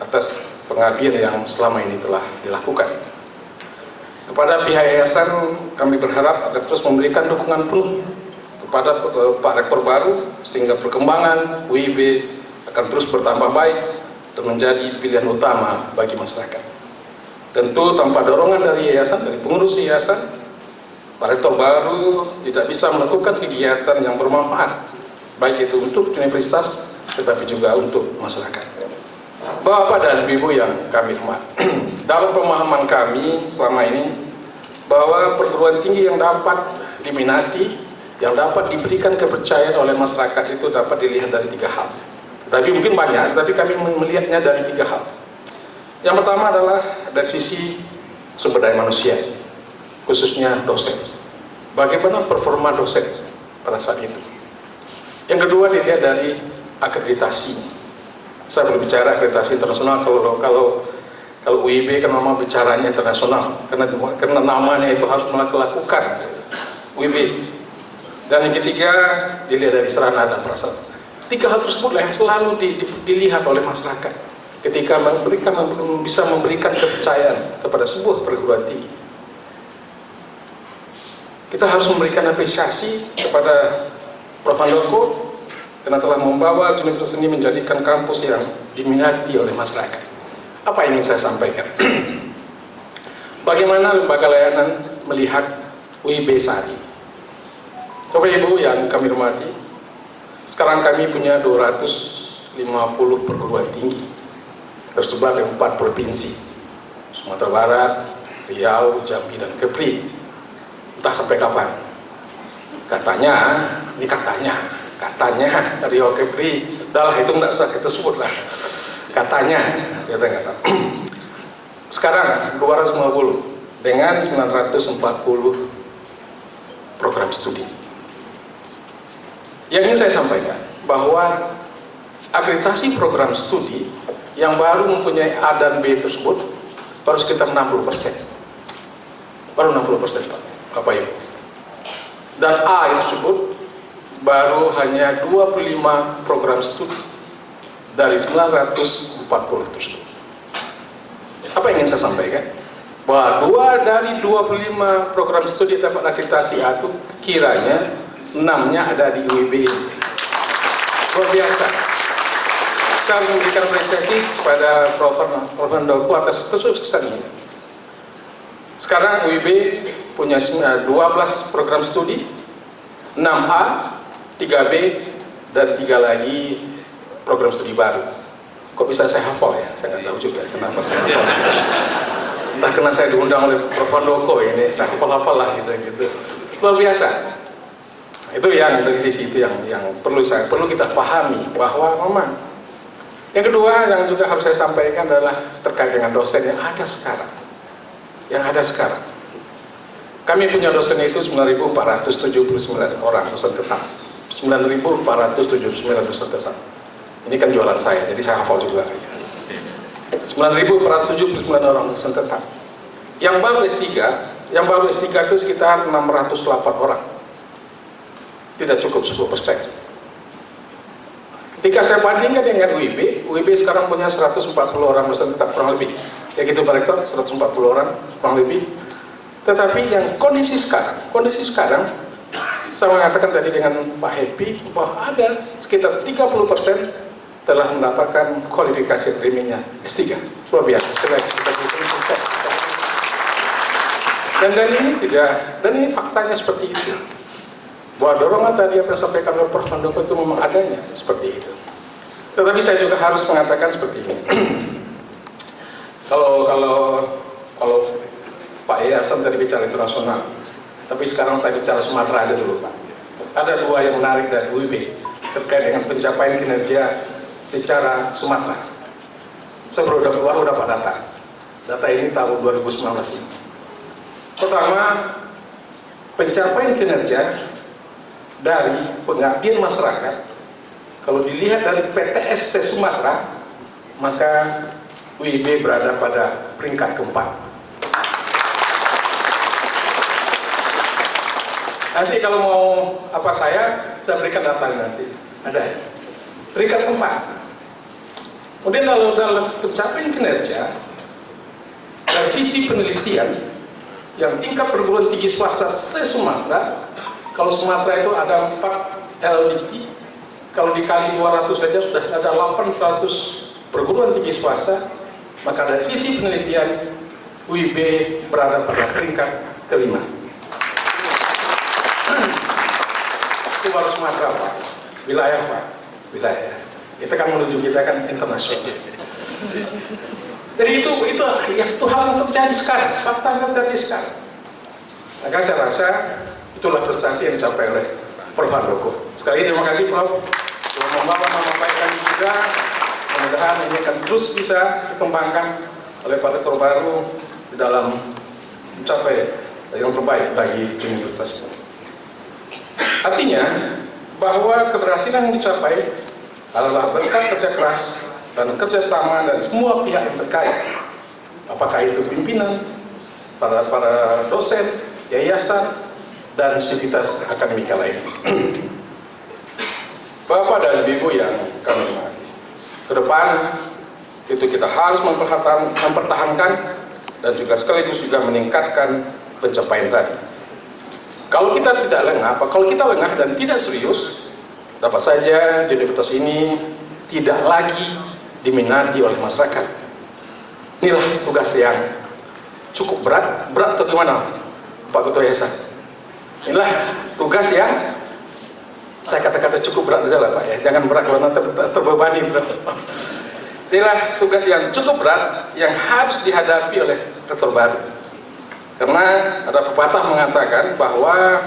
atas pengabdian yang selama ini telah dilakukan. Kepada pihak yayasan, kami berharap akan terus memberikan dukungan penuh kepada Pak Rektor baru, sehingga perkembangan UIB akan terus bertambah baik dan menjadi pilihan utama bagi masyarakat. Tentu tanpa dorongan dari yayasan, dari pengurus yayasan, Pak Rektor baru tidak bisa melakukan kegiatan yang bermanfaat, baik itu untuk universitas, tetapi juga untuk masyarakat. Bapak dan Ibu yang kami hormati, dalam pemahaman kami selama ini, bahwa perguruan tinggi yang dapat diminati, yang dapat diberikan kepercayaan oleh masyarakat itu dapat dilihat dari 3 hal. Tapi mungkin banyak, tapi kami melihatnya dari 3 hal. Yang pertama adalah dari sisi sumber daya manusia, khususnya dosen. Bagaimana performa dosen pada saat itu. Yang kedua dilihat dari akreditasi. Saya belum bicara akreditasi internasional, kalau UIB kan memang bicaranya internasional, karena namanya itu harus melakukan UIB. Dan yang ketiga dilihat dari sarana dan prasarana. 3 hal tersebutlah yang selalu dilihat oleh masyarakat ketika mereka bisa memberikan kepercayaan kepada sebuah perguruan tinggi. Kita harus memberikan apresiasi kepada Prof. Handoko karena telah membawa universitas ini menjadikan kampus yang diminati oleh masyarakat. Apa yang ingin saya sampaikan? Bagaimana lembaga layanan melihat UIB saat ini? Bapak Ibu yang kami hormati, sekarang kami punya 250 perguruan tinggi tersebar di 4 provinsi, Sumatera Barat, Riau, Jambi, dan Kepri. Entah sampai kapan. Katanya Riau, Kepri, udahlah itu nggak usah kita sebut lah. Katanya, kita nggak tahu. Sekarang 250 dengan 940 program studi. Yang ingin saya sampaikan bahwa akreditasi program studi yang baru mempunyai A dan B tersebut baru sekitar 60%. Baru 60%, Pak, Bapak Ibu. Dan A tersebut baru hanya 25 program studi dari 940 tersebut. Apa yang ingin saya sampaikan? Bahwa 2 dari 25 program studi dapat akreditasi A itu kiranya 6-nya ada di UIB ini. Luar biasa. Saya memberikan apresiasi kepada Prof. Handoko atas kesuksesan ini. Sekarang UIB punya 12 program studi, 6A, 3B, dan 3 lagi program studi baru. Kok bisa saya hafal ya? Saya nggak tahu juga kenapa saya hafal. Entah karena saya diundang oleh Prof. Handoko ini, saya hafal-hafal lah gitu. Luar biasa. Itu yang dari sisi itu yang perlu kita pahami bahwa memang. Yang kedua yang juga harus saya sampaikan adalah terkait dengan dosen yang ada sekarang. Kami punya dosen itu 9.479 orang dosen tetap. 9.479 dosen tetap. Ini kan jualan saya, jadi saya hafal juga. 9.479 orang dosen tetap. Yang baru S3 itu sekitar 608 orang. Tidak cukup 10%. Ketika saya bandingkan dengan UIB sekarang punya 140 orang dosen tetap kurang lebih. Ya gitu Pak Rektor, 140 orang kurang lebih. Tetapi yang kondisi sekarang saya mengatakan tadi dengan Pak Happy bahwa ada sekitar 30% telah mendapatkan kualifikasi akademiknya S3. Luar biasa, sekitar 30%. Dan ini faktanya seperti itu. Bahwa dorongan tadi yang disampaikan oleh Prof. Handoko itu memang adanya seperti itu. Tetapi saya juga harus mengatakan seperti ini. Kalau Pak Yayasan tadi bicara internasional, tapi sekarang saya bicara Sumatera aja dulu, Pak. Ada dua yang menarik dari UIB terkait dengan pencapaian kinerja secara Sumatera. Saya baru dapat data. Data ini tahun 2019 ini. Pertama, pencapaian kinerja dari pengabdian masyarakat, kalau dilihat dari PTS se-Sumatera, maka UIB berada pada peringkat keempat. Nanti kalau mau apa saya berikan data nanti. Ada peringkat keempat. Kemudian kalau dalam pencapaian kinerja dari sisi penelitian yang tingkat perguruan tinggi swasta se-Sumatera, kalau Sumatera itu ada 4 LDT, kalau dikali 200 saja sudah ada 800 perguruan tinggi swasta, maka dari sisi penelitian UIB berada pada peringkat kelima. Itu baru Sumatera, Pak. Wilayah, Pak. Wilayah. Kita kan menuju kita kan internasional. Jadi itu hal yang terjadi sekarang, fakta yang terjadi sekarang. Maka saya rasa itulah prestasi yang dicapai oleh Prof. Handoko. Sekali lagi terima kasih Prof. Sudah menyampaikan juga. Mudah-mudahan ini akan terus bisa dikembangkan oleh Pak Rektor baru di dalam mencapai yang terbaik bagi universitas ini. Artinya bahwa keberhasilan yang dicapai adalah berkat kerja keras dan kerjasama dari semua pihak yang terkait, apakah itu pimpinan, para dosen, yayasan, dan sivitas akademika lain. Bapak dan Ibu yang kami hormati, ke depan itu kita harus mempertahankan dan juga sekaligus juga meningkatkan pencapaian tadi. Kalau kita tidak lengah, kalau kita lengah dan tidak serius, dapat saja universitas ini tidak lagi diminati oleh masyarakat. Inilah tugas yang cukup berat atau gimana, Pak Ketua Yayasan? Inilah tugas yang saya kata-kata cukup berat saja lah, Pak ya. Jangan berat kalau nanti terbebani. Inilah tugas yang cukup berat yang harus dihadapi oleh rektor baru. Karena ada pepatah mengatakan bahwa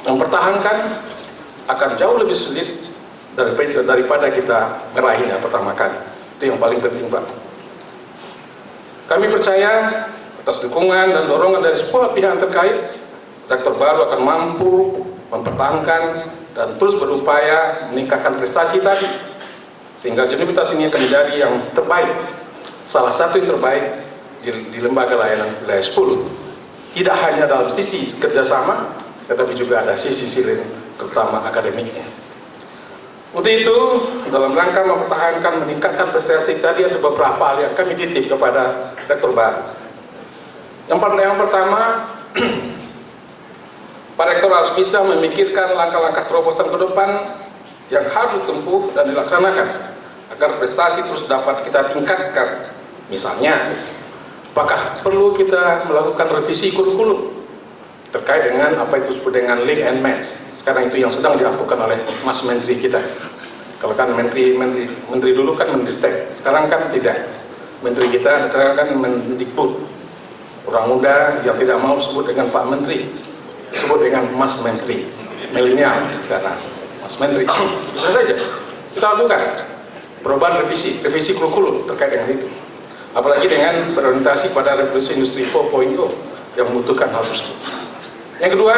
mempertahankan akan jauh lebih sulit daripada kita meraihnya pertama kali. Itu yang paling penting, Pak. Kami percaya atas dukungan dan dorongan dari semua pihak terkait, rektor baru akan mampu mempertahankan dan terus berupaya meningkatkan prestasi tadi, sehingga universitas ini akan menjadi yang terbaik, salah satu yang terbaik di lembaga layanan wilayah 10. Tidak hanya dalam sisi kerjasama, tetapi juga ada sisi lain, terutama akademiknya. Untuk itu, dalam rangka mempertahankan, meningkatkan prestasi tadi, ada beberapa hal yang kami titip kepada rektor baru. Yang pertama, Pak Rektor harus bisa memikirkan langkah-langkah terobosan ke depan yang harus ditempuh dan dilaksanakan agar prestasi terus dapat kita tingkatkan. Misalnya, apakah perlu kita melakukan revisi kurikulum terkait dengan apa itu disebut dengan link and match. Sekarang itu yang sedang dilakukan oleh Mas Menteri kita. Kalau kan menteri dulu kan Mendistek, sekarang kan tidak. Menteri kita sekarang kan Mendikbud. Orang muda yang tidak mau sebut dengan Pak Menteri, sebut dengan Mas Menteri. Milenial sekarang, Mas Menteri. Bisa saja kita lakukan perubahan revisi kurikulum terkait dengan itu. Apalagi dengan berorientasi pada revolusi industri 4.0 yang membutuhkan hal tersebut. Yang kedua,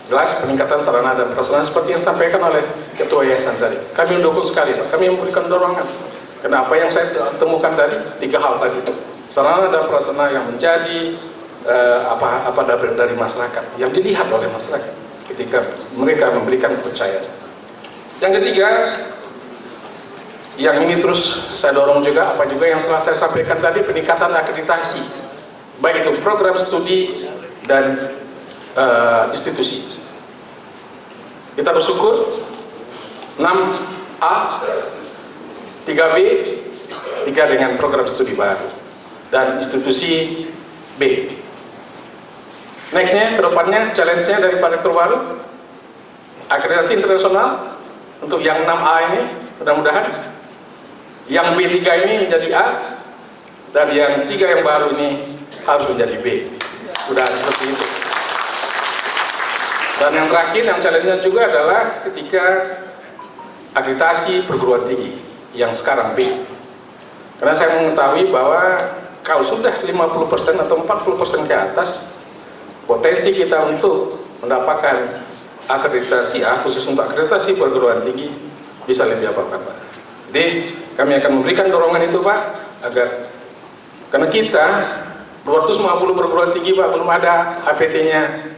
jelas peningkatan sarana dan prasarana seperti yang disampaikan oleh Ketua Yayasan tadi. Kami mendukung sekali, Pak. Kami memberikan dorongan. Karena apa yang saya temukan tadi, 3 hal tadi. Sarana dan prasarana yang menjadi dari masyarakat, yang dilihat oleh masyarakat ketika mereka memberikan kepercayaan. Yang ketiga, yang ini terus saya dorong juga, apa juga yang telah saya sampaikan tadi, peningkatan akreditasi, baik itu program studi dan institusi. Kita bersyukur 6A, 3B, 3 dengan program studi baru, dan institusi B. Nextnya, kedepannya, challenge-nya dari Pak Rektor baru, akreditasi internasional untuk yang 6A ini, mudah-mudahan yang B3 ini menjadi A, dan yang 3 yang baru ini harus menjadi B. Sudah seperti itu. Dan yang terakhir, yang challenge-nya juga adalah ketika akreditasi perguruan tinggi yang sekarang B. Karena saya mengetahui bahwa kalau sudah 50% atau 40% ke atas, potensi kita untuk mendapatkan akreditasi A, khusus untuk akreditasi perguruan tinggi, bisa lebih apa-apa, Pak. Jadi kami akan memberikan dorongan itu, Pak, agar, karena kita 250 perguruan tinggi, Pak, belum ada HPT-nya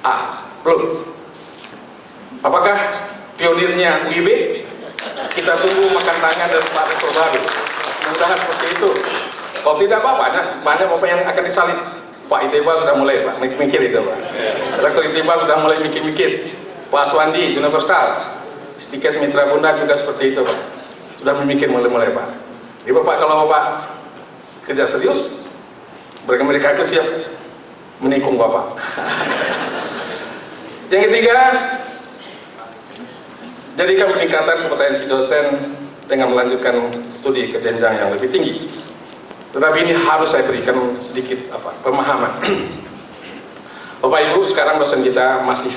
A, belum. Apakah pionirnya UIB? Kita tunggu makan tangan dari Pak Rektor baru. Mudah-mudahan seperti itu. Kalau tidak, Pak, banyak Bapak yang akan disalib. Pak Iteba sudah mulai, Pak, mikir itu, Pak. Rektor Iteba sudah mulai mikir-mikir. Pak Aswandi, Universal, Stikes Mitra Bunda juga seperti itu, Pak. Sudah memikir mulai-mulai, Pak. Jadi Bapak, kalau Bapak tidak serius, mereka itu siap menikung Bapak. Yang ketiga, jadikan peningkatan kompetensi dosen dengan melanjutkan studi ke jenjang yang lebih tinggi. Tetapi ini harus saya berikan sedikit pemahaman. Bapak Ibu, sekarang dosen kita masih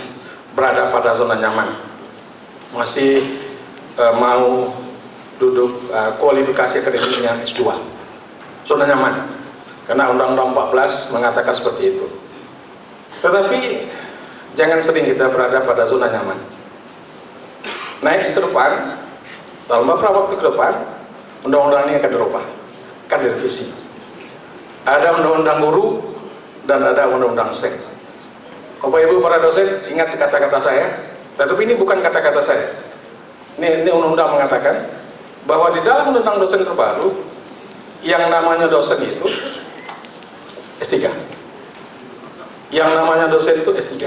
berada pada zona nyaman, masih mau duduk kualifikasi akademiknya S2, zona nyaman, karena Undang-Undang 14 mengatakan seperti itu. Tetapi jangan sering kita berada pada zona nyaman. Next ke depan, dalam beberapa waktu ke depan, undang-undang ini akan dirubah, akan direvisi. Ada undang-undang guru dan ada undang-undang sek. Bapak Ibu para dosen, ingat kata-kata saya. Tetapi ini bukan kata-kata saya. Ini undang-undang mengatakan bahwa di dalam undang dosen terbaru, yang namanya dosen itu S3. Yang namanya dosen itu S3.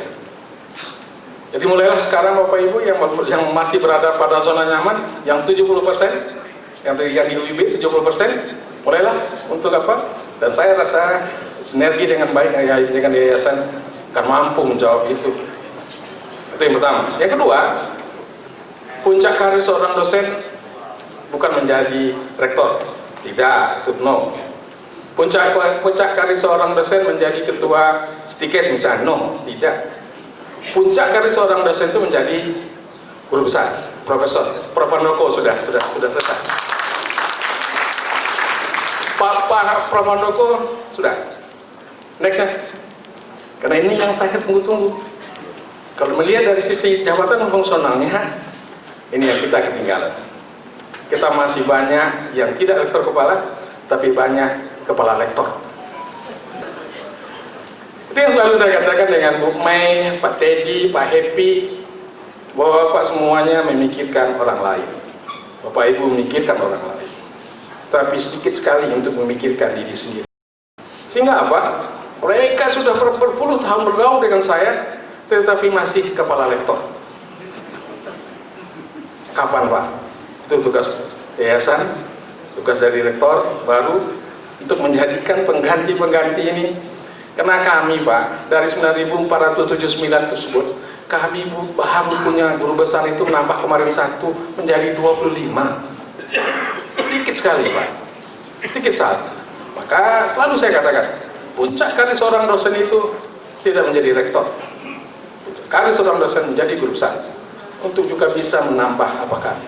Jadi mulailah sekarang Bapak Ibu yang masih berada pada zona nyaman, yang 70%, yang di UIB 70%, mulailah untuk apa? Dan saya rasa sinergi dengan baik dengan yayasan akan mampu menjawab itu. Itu yang pertama. Yang kedua, puncak karir seorang dosen bukan menjadi rektor. Tidak, itu no. Puncak karir seorang dosen menjadi ketua Stikes misalnya, no, tidak. Puncak karir seorang dosen itu menjadi guru besar, profesor. Prof. Handoko sudah selesai. Pak Prof. Handoko sudah. Next ya. Karena ini yang saya tunggu-tunggu. Kalau melihat dari sisi jabatan fungsionalnya, ini yang kita ketinggalan. Kita masih banyak yang tidak rektor kepala, tapi banyak kepala lektor. Itu yang selalu saya katakan dengan Bu Mei, Pak Teddy, Pak Happy, bahwa Bapak semuanya memikirkan orang lain. Bapak Ibu memikirkan orang lain, tapi sedikit sekali untuk memikirkan diri sendiri. Sehingga apa? Mereka sudah berpuluh tahun bergaul dengan saya, tetapi masih kepala lektor. Kapan, Pak? Itu tugas yayasan, tugas dari rektor baru untuk menjadikan pengganti-pengganti ini. Karena kami, Pak, dari 9.479 tersebut, kami baru punya guru besar itu menambah kemarin 1 menjadi 25. Sedikit sekali, Pak. Sedikit sekali. Maka selalu saya katakan, puncak karir seorang dosen itu tidak menjadi rektor. Puncak karir seorang dosen menjadi guru besar, untuk juga bisa menambah apa kami.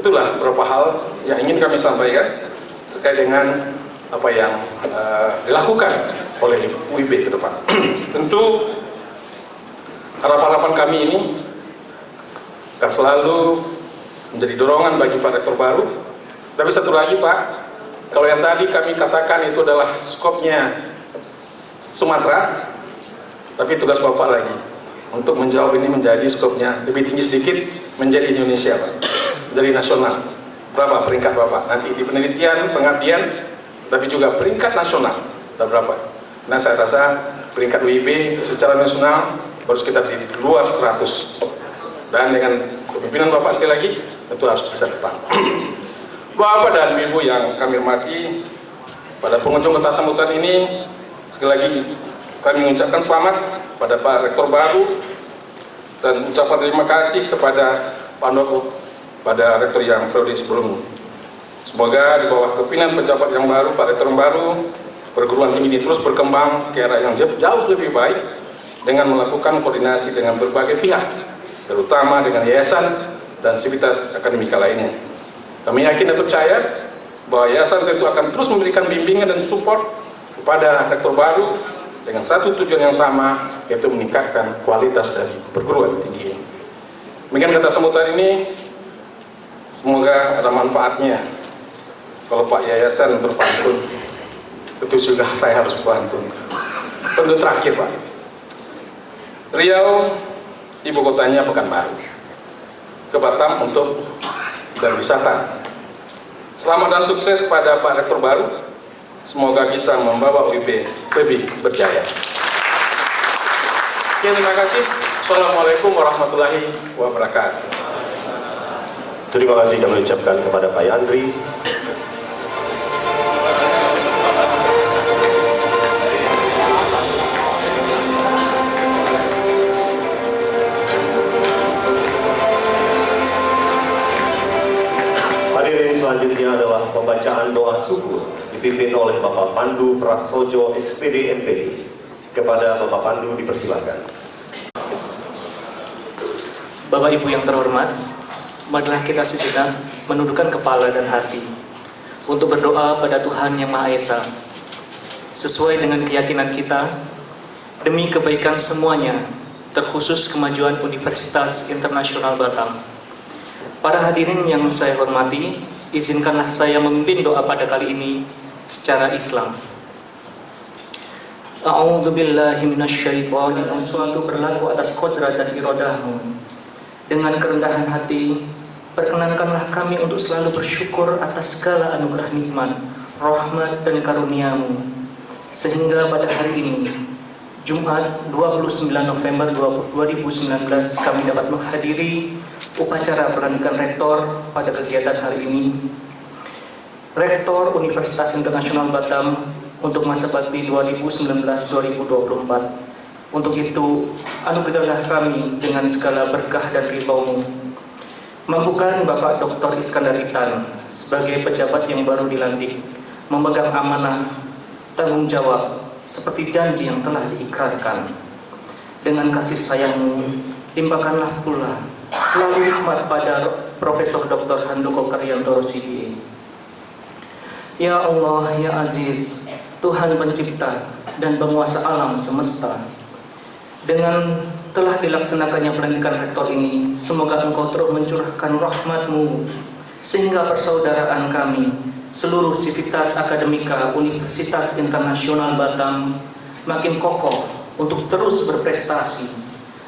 Itulah beberapa hal yang ingin kami sampaikan terkait dengan apa yang dilakukan oleh UIB ke depan. Tentu harapan-harapan kami ini akan selalu menjadi dorongan bagi Pak Rektor baru. Tapi satu lagi, Pak, kalau yang tadi kami katakan itu adalah skopnya Sumatera, tapi tugas Bapak lagi untuk menjawab ini menjadi skopnya lebih tinggi sedikit, menjadi Indonesia, Pak, menjadi nasional. Berapa peringkat Bapak nanti di penelitian, pengabdian, tapi juga peringkat nasional, dan berapa? Nah, saya rasa peringkat WIB secara nasional baru sekitar di luar 100. Dan dengan kepemimpinan Bapak sekali lagi tentu harus bisa bertahan. Bapak dan Ibu yang kami hormati, pada pengunjung kota sambutan ini sekali lagi kami mengucapkan selamat pada Pak Rektor baru dan ucapan terima kasih kepada Pak Noko pada Rektor yang periode sebelumnya. Semoga di bawah kepimpinan pejabat yang baru, Pak Rektor yang baru, perguruan tinggi ini terus berkembang ke arah yang jauh lebih baik dengan melakukan koordinasi dengan berbagai pihak, terutama dengan yayasan dan sivitas akademika lainnya. Kami yakin dan percaya bahwa yayasan tentu akan terus memberikan bimbingan dan support kepada rektor baru dengan satu tujuan yang sama, yaitu meningkatkan kualitas dari perguruan tinggi ini. Demikian kata sambutan ini, semoga ada manfaatnya. Kalau Pak Yayasan berpantun, tentu juga saya harus berpantun. Untuk terakhir Pak, Riau ibu kotanya Pekanbaru, ke Batam untuk berwisata. Selamat dan sukses kepada Pak Rektor baru. Semoga bisa membawa UIB lebih berjaya. Sekian, terima kasih. Assalamualaikum warahmatullahi wabarakatuh. Terima kasih kami ucapkan kepada Pak Yandri. Hadirin, selanjutnya adalah pembacaan doa syukur dipimpin oleh Bapak Pandu Prasojo SPD MPD. Kepada Bapak Pandu dipersilakan. Bapak Ibu yang terhormat, marilah kita sejenak menundukkan kepala dan hati untuk berdoa pada Tuhan Yang Maha Esa sesuai dengan keyakinan kita demi kebaikan semuanya, terkhusus kemajuan Universitas Internasional Batam. Para hadirin yang saya hormati, izinkanlah saya memimpin doa pada kali ini secara Islam. A'udzubillahi minasyaitonir rajim. Suatu berlaku atas kodrat dan iradahmu. Dengan kerendahan hati, perkenankanlah kami untuk selalu bersyukur atas segala anugerah nikmat, rahmat dan karuniamu. Sehingga pada hari ini, Jumat 29 November 2019, kami dapat menghadiri upacara pelantikan rektor pada kegiatan hari ini. Rektor Universitas Internasional Batam untuk masa bakti 2019-2024. Untuk itu, anugerahlah kami dengan segala berkah dan ridho-Mu. Mampukan Bapak Dr. Iskandar Itan sebagai pejabat yang baru dilantik memegang amanah, tanggung jawab seperti janji yang telah diikrarkan. Dengan kasih sayang-Mu, limpahkanlah pula selalu hikmat pada Profesor Dr. Handoko Karyantoro CPA. Ya Allah, Ya Aziz, Tuhan pencipta dan penguasa alam semesta, dengan telah dilaksanakannya pelantikan rektor ini, semoga Engkau terus mencurahkan rahmat-Mu sehingga persaudaraan kami, seluruh sivitas akademika Universitas Internasional Batam, makin kokoh untuk terus berprestasi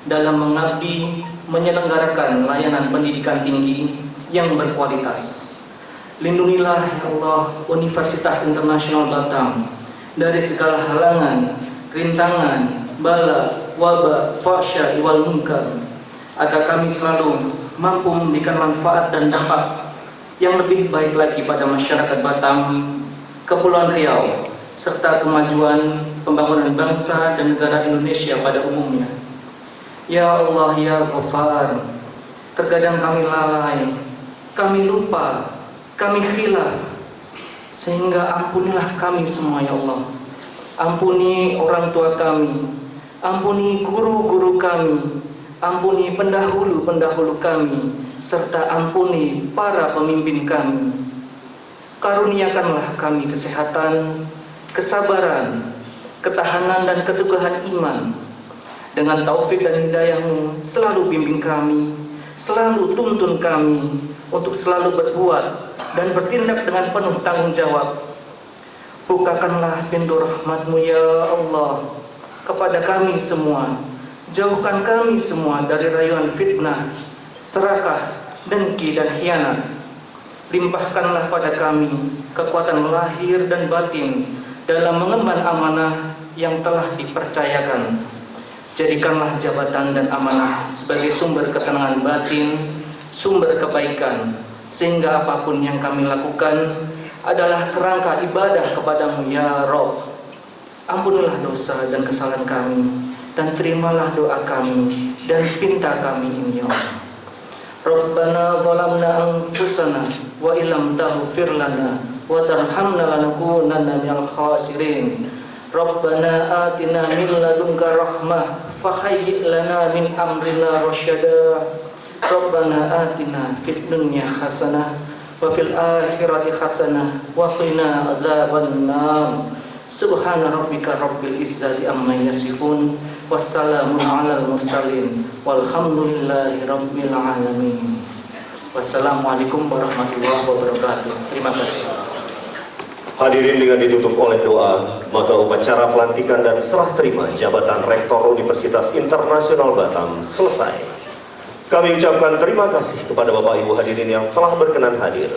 dalam mengabdi menyelenggarakan layanan pendidikan tinggi yang berkualitas. Lindungilah ya Allah Universitas Internasional Batam dari segala halangan, rintangan, bala, wabah, fahsya, wal munkar, agar kami selalu mampu memberikan manfaat dan dampak yang lebih baik lagi pada masyarakat Batam, Kepulauan Riau, serta kemajuan pembangunan bangsa dan negara Indonesia pada umumnya. Ya Allah, Ya Ghaffar, terkadang kami lalai, kami lupa, kami khilaf, sehingga ampunilah kami semua ya Allah. Ampuni orang tua kami, ampuni guru-guru kami, ampuni pendahulu-pendahulu kami, serta ampuni para pemimpin kami. Karuniakanlah kami kesehatan, kesabaran, ketahanan dan keteguhan iman. Dengan taufik dan hidayah-Mu, selalu bimbing kami, selalu tuntun kami untuk selalu berbuat dan bertindak dengan penuh tanggung jawab. Bukakanlah pintu rahmat-Mu ya Allah kepada kami semua. Jauhkan kami semua dari rayuan fitnah, serakah, dengki dan khianat. Limpahkanlah pada kami kekuatan lahir dan batin dalam mengemban amanah yang telah dipercayakan. Jadikanlah jabatan dan amanah sebagai sumber ketenangan batin, sumber kebaikan, sehingga apapun yang kami lakukan adalah kerangka ibadah kepadamu ya Rob. Ampunilah dosa dan kesalahan kami, dan terimalah doa kami dan pinta kami ini ya Allah. Rabbana zalamna anfusana wa illam taghfir lana wa tarhamna lanakunanna minal khasirin. Rabbana atina min ladunka rahmah fahayyi lana min amrina rasyada. Rabbana atina fid dunya hasanah wa fil akhirati hasanah wa qina adzabannar. Subhana rabbika rabbil izzati amma yasifun, wassalamun alal mursalin, walhamdulillahi rabbil alamin. Wassalamualaikum warahmatullahi wabarakatuh. Terima kasih. Hadirin, dengan ditutup oleh doa, maka upacara pelantikan dan serah terima jabatan Rektor Universitas Internasional Batam selesai. Kami ucapkan terima kasih kepada Bapak Ibu hadirin yang telah berkenan hadir.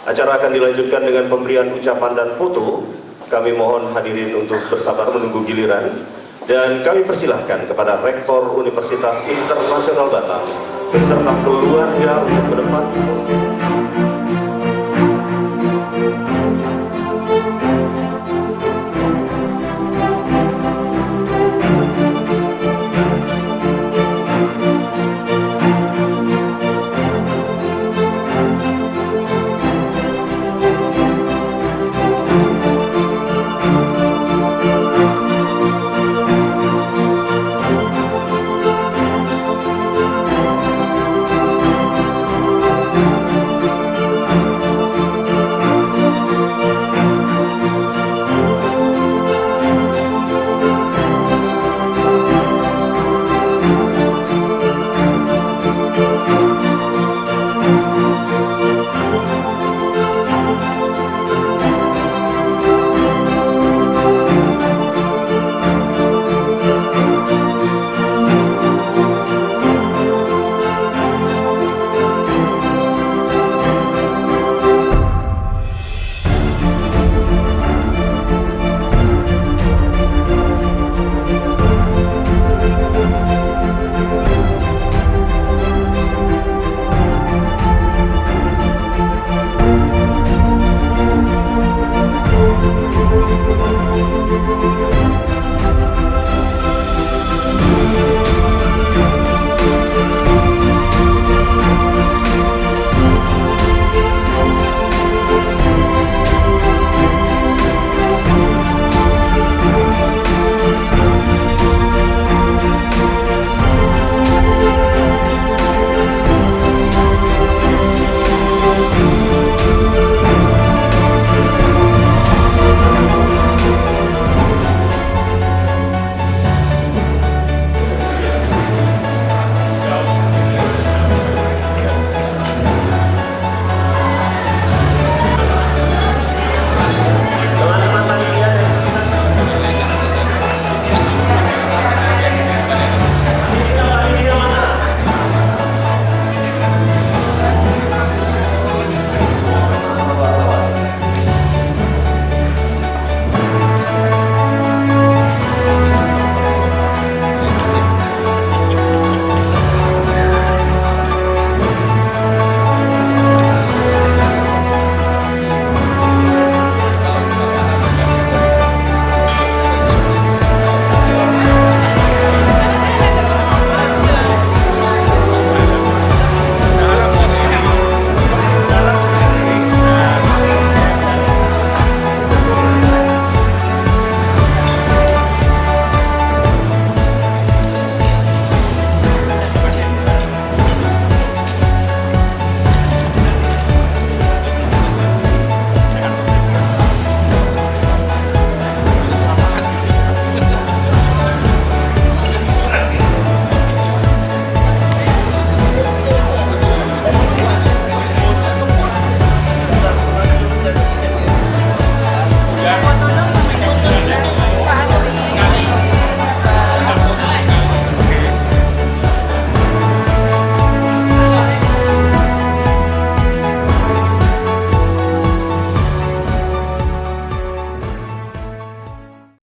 Acara akan dilanjutkan dengan pemberian ucapan dan foto. Kami mohon hadirin untuk bersabar menunggu giliran, dan kami persilahkan kepada Rektor Universitas Internasional Batam beserta keluarga untuk menempati posisi.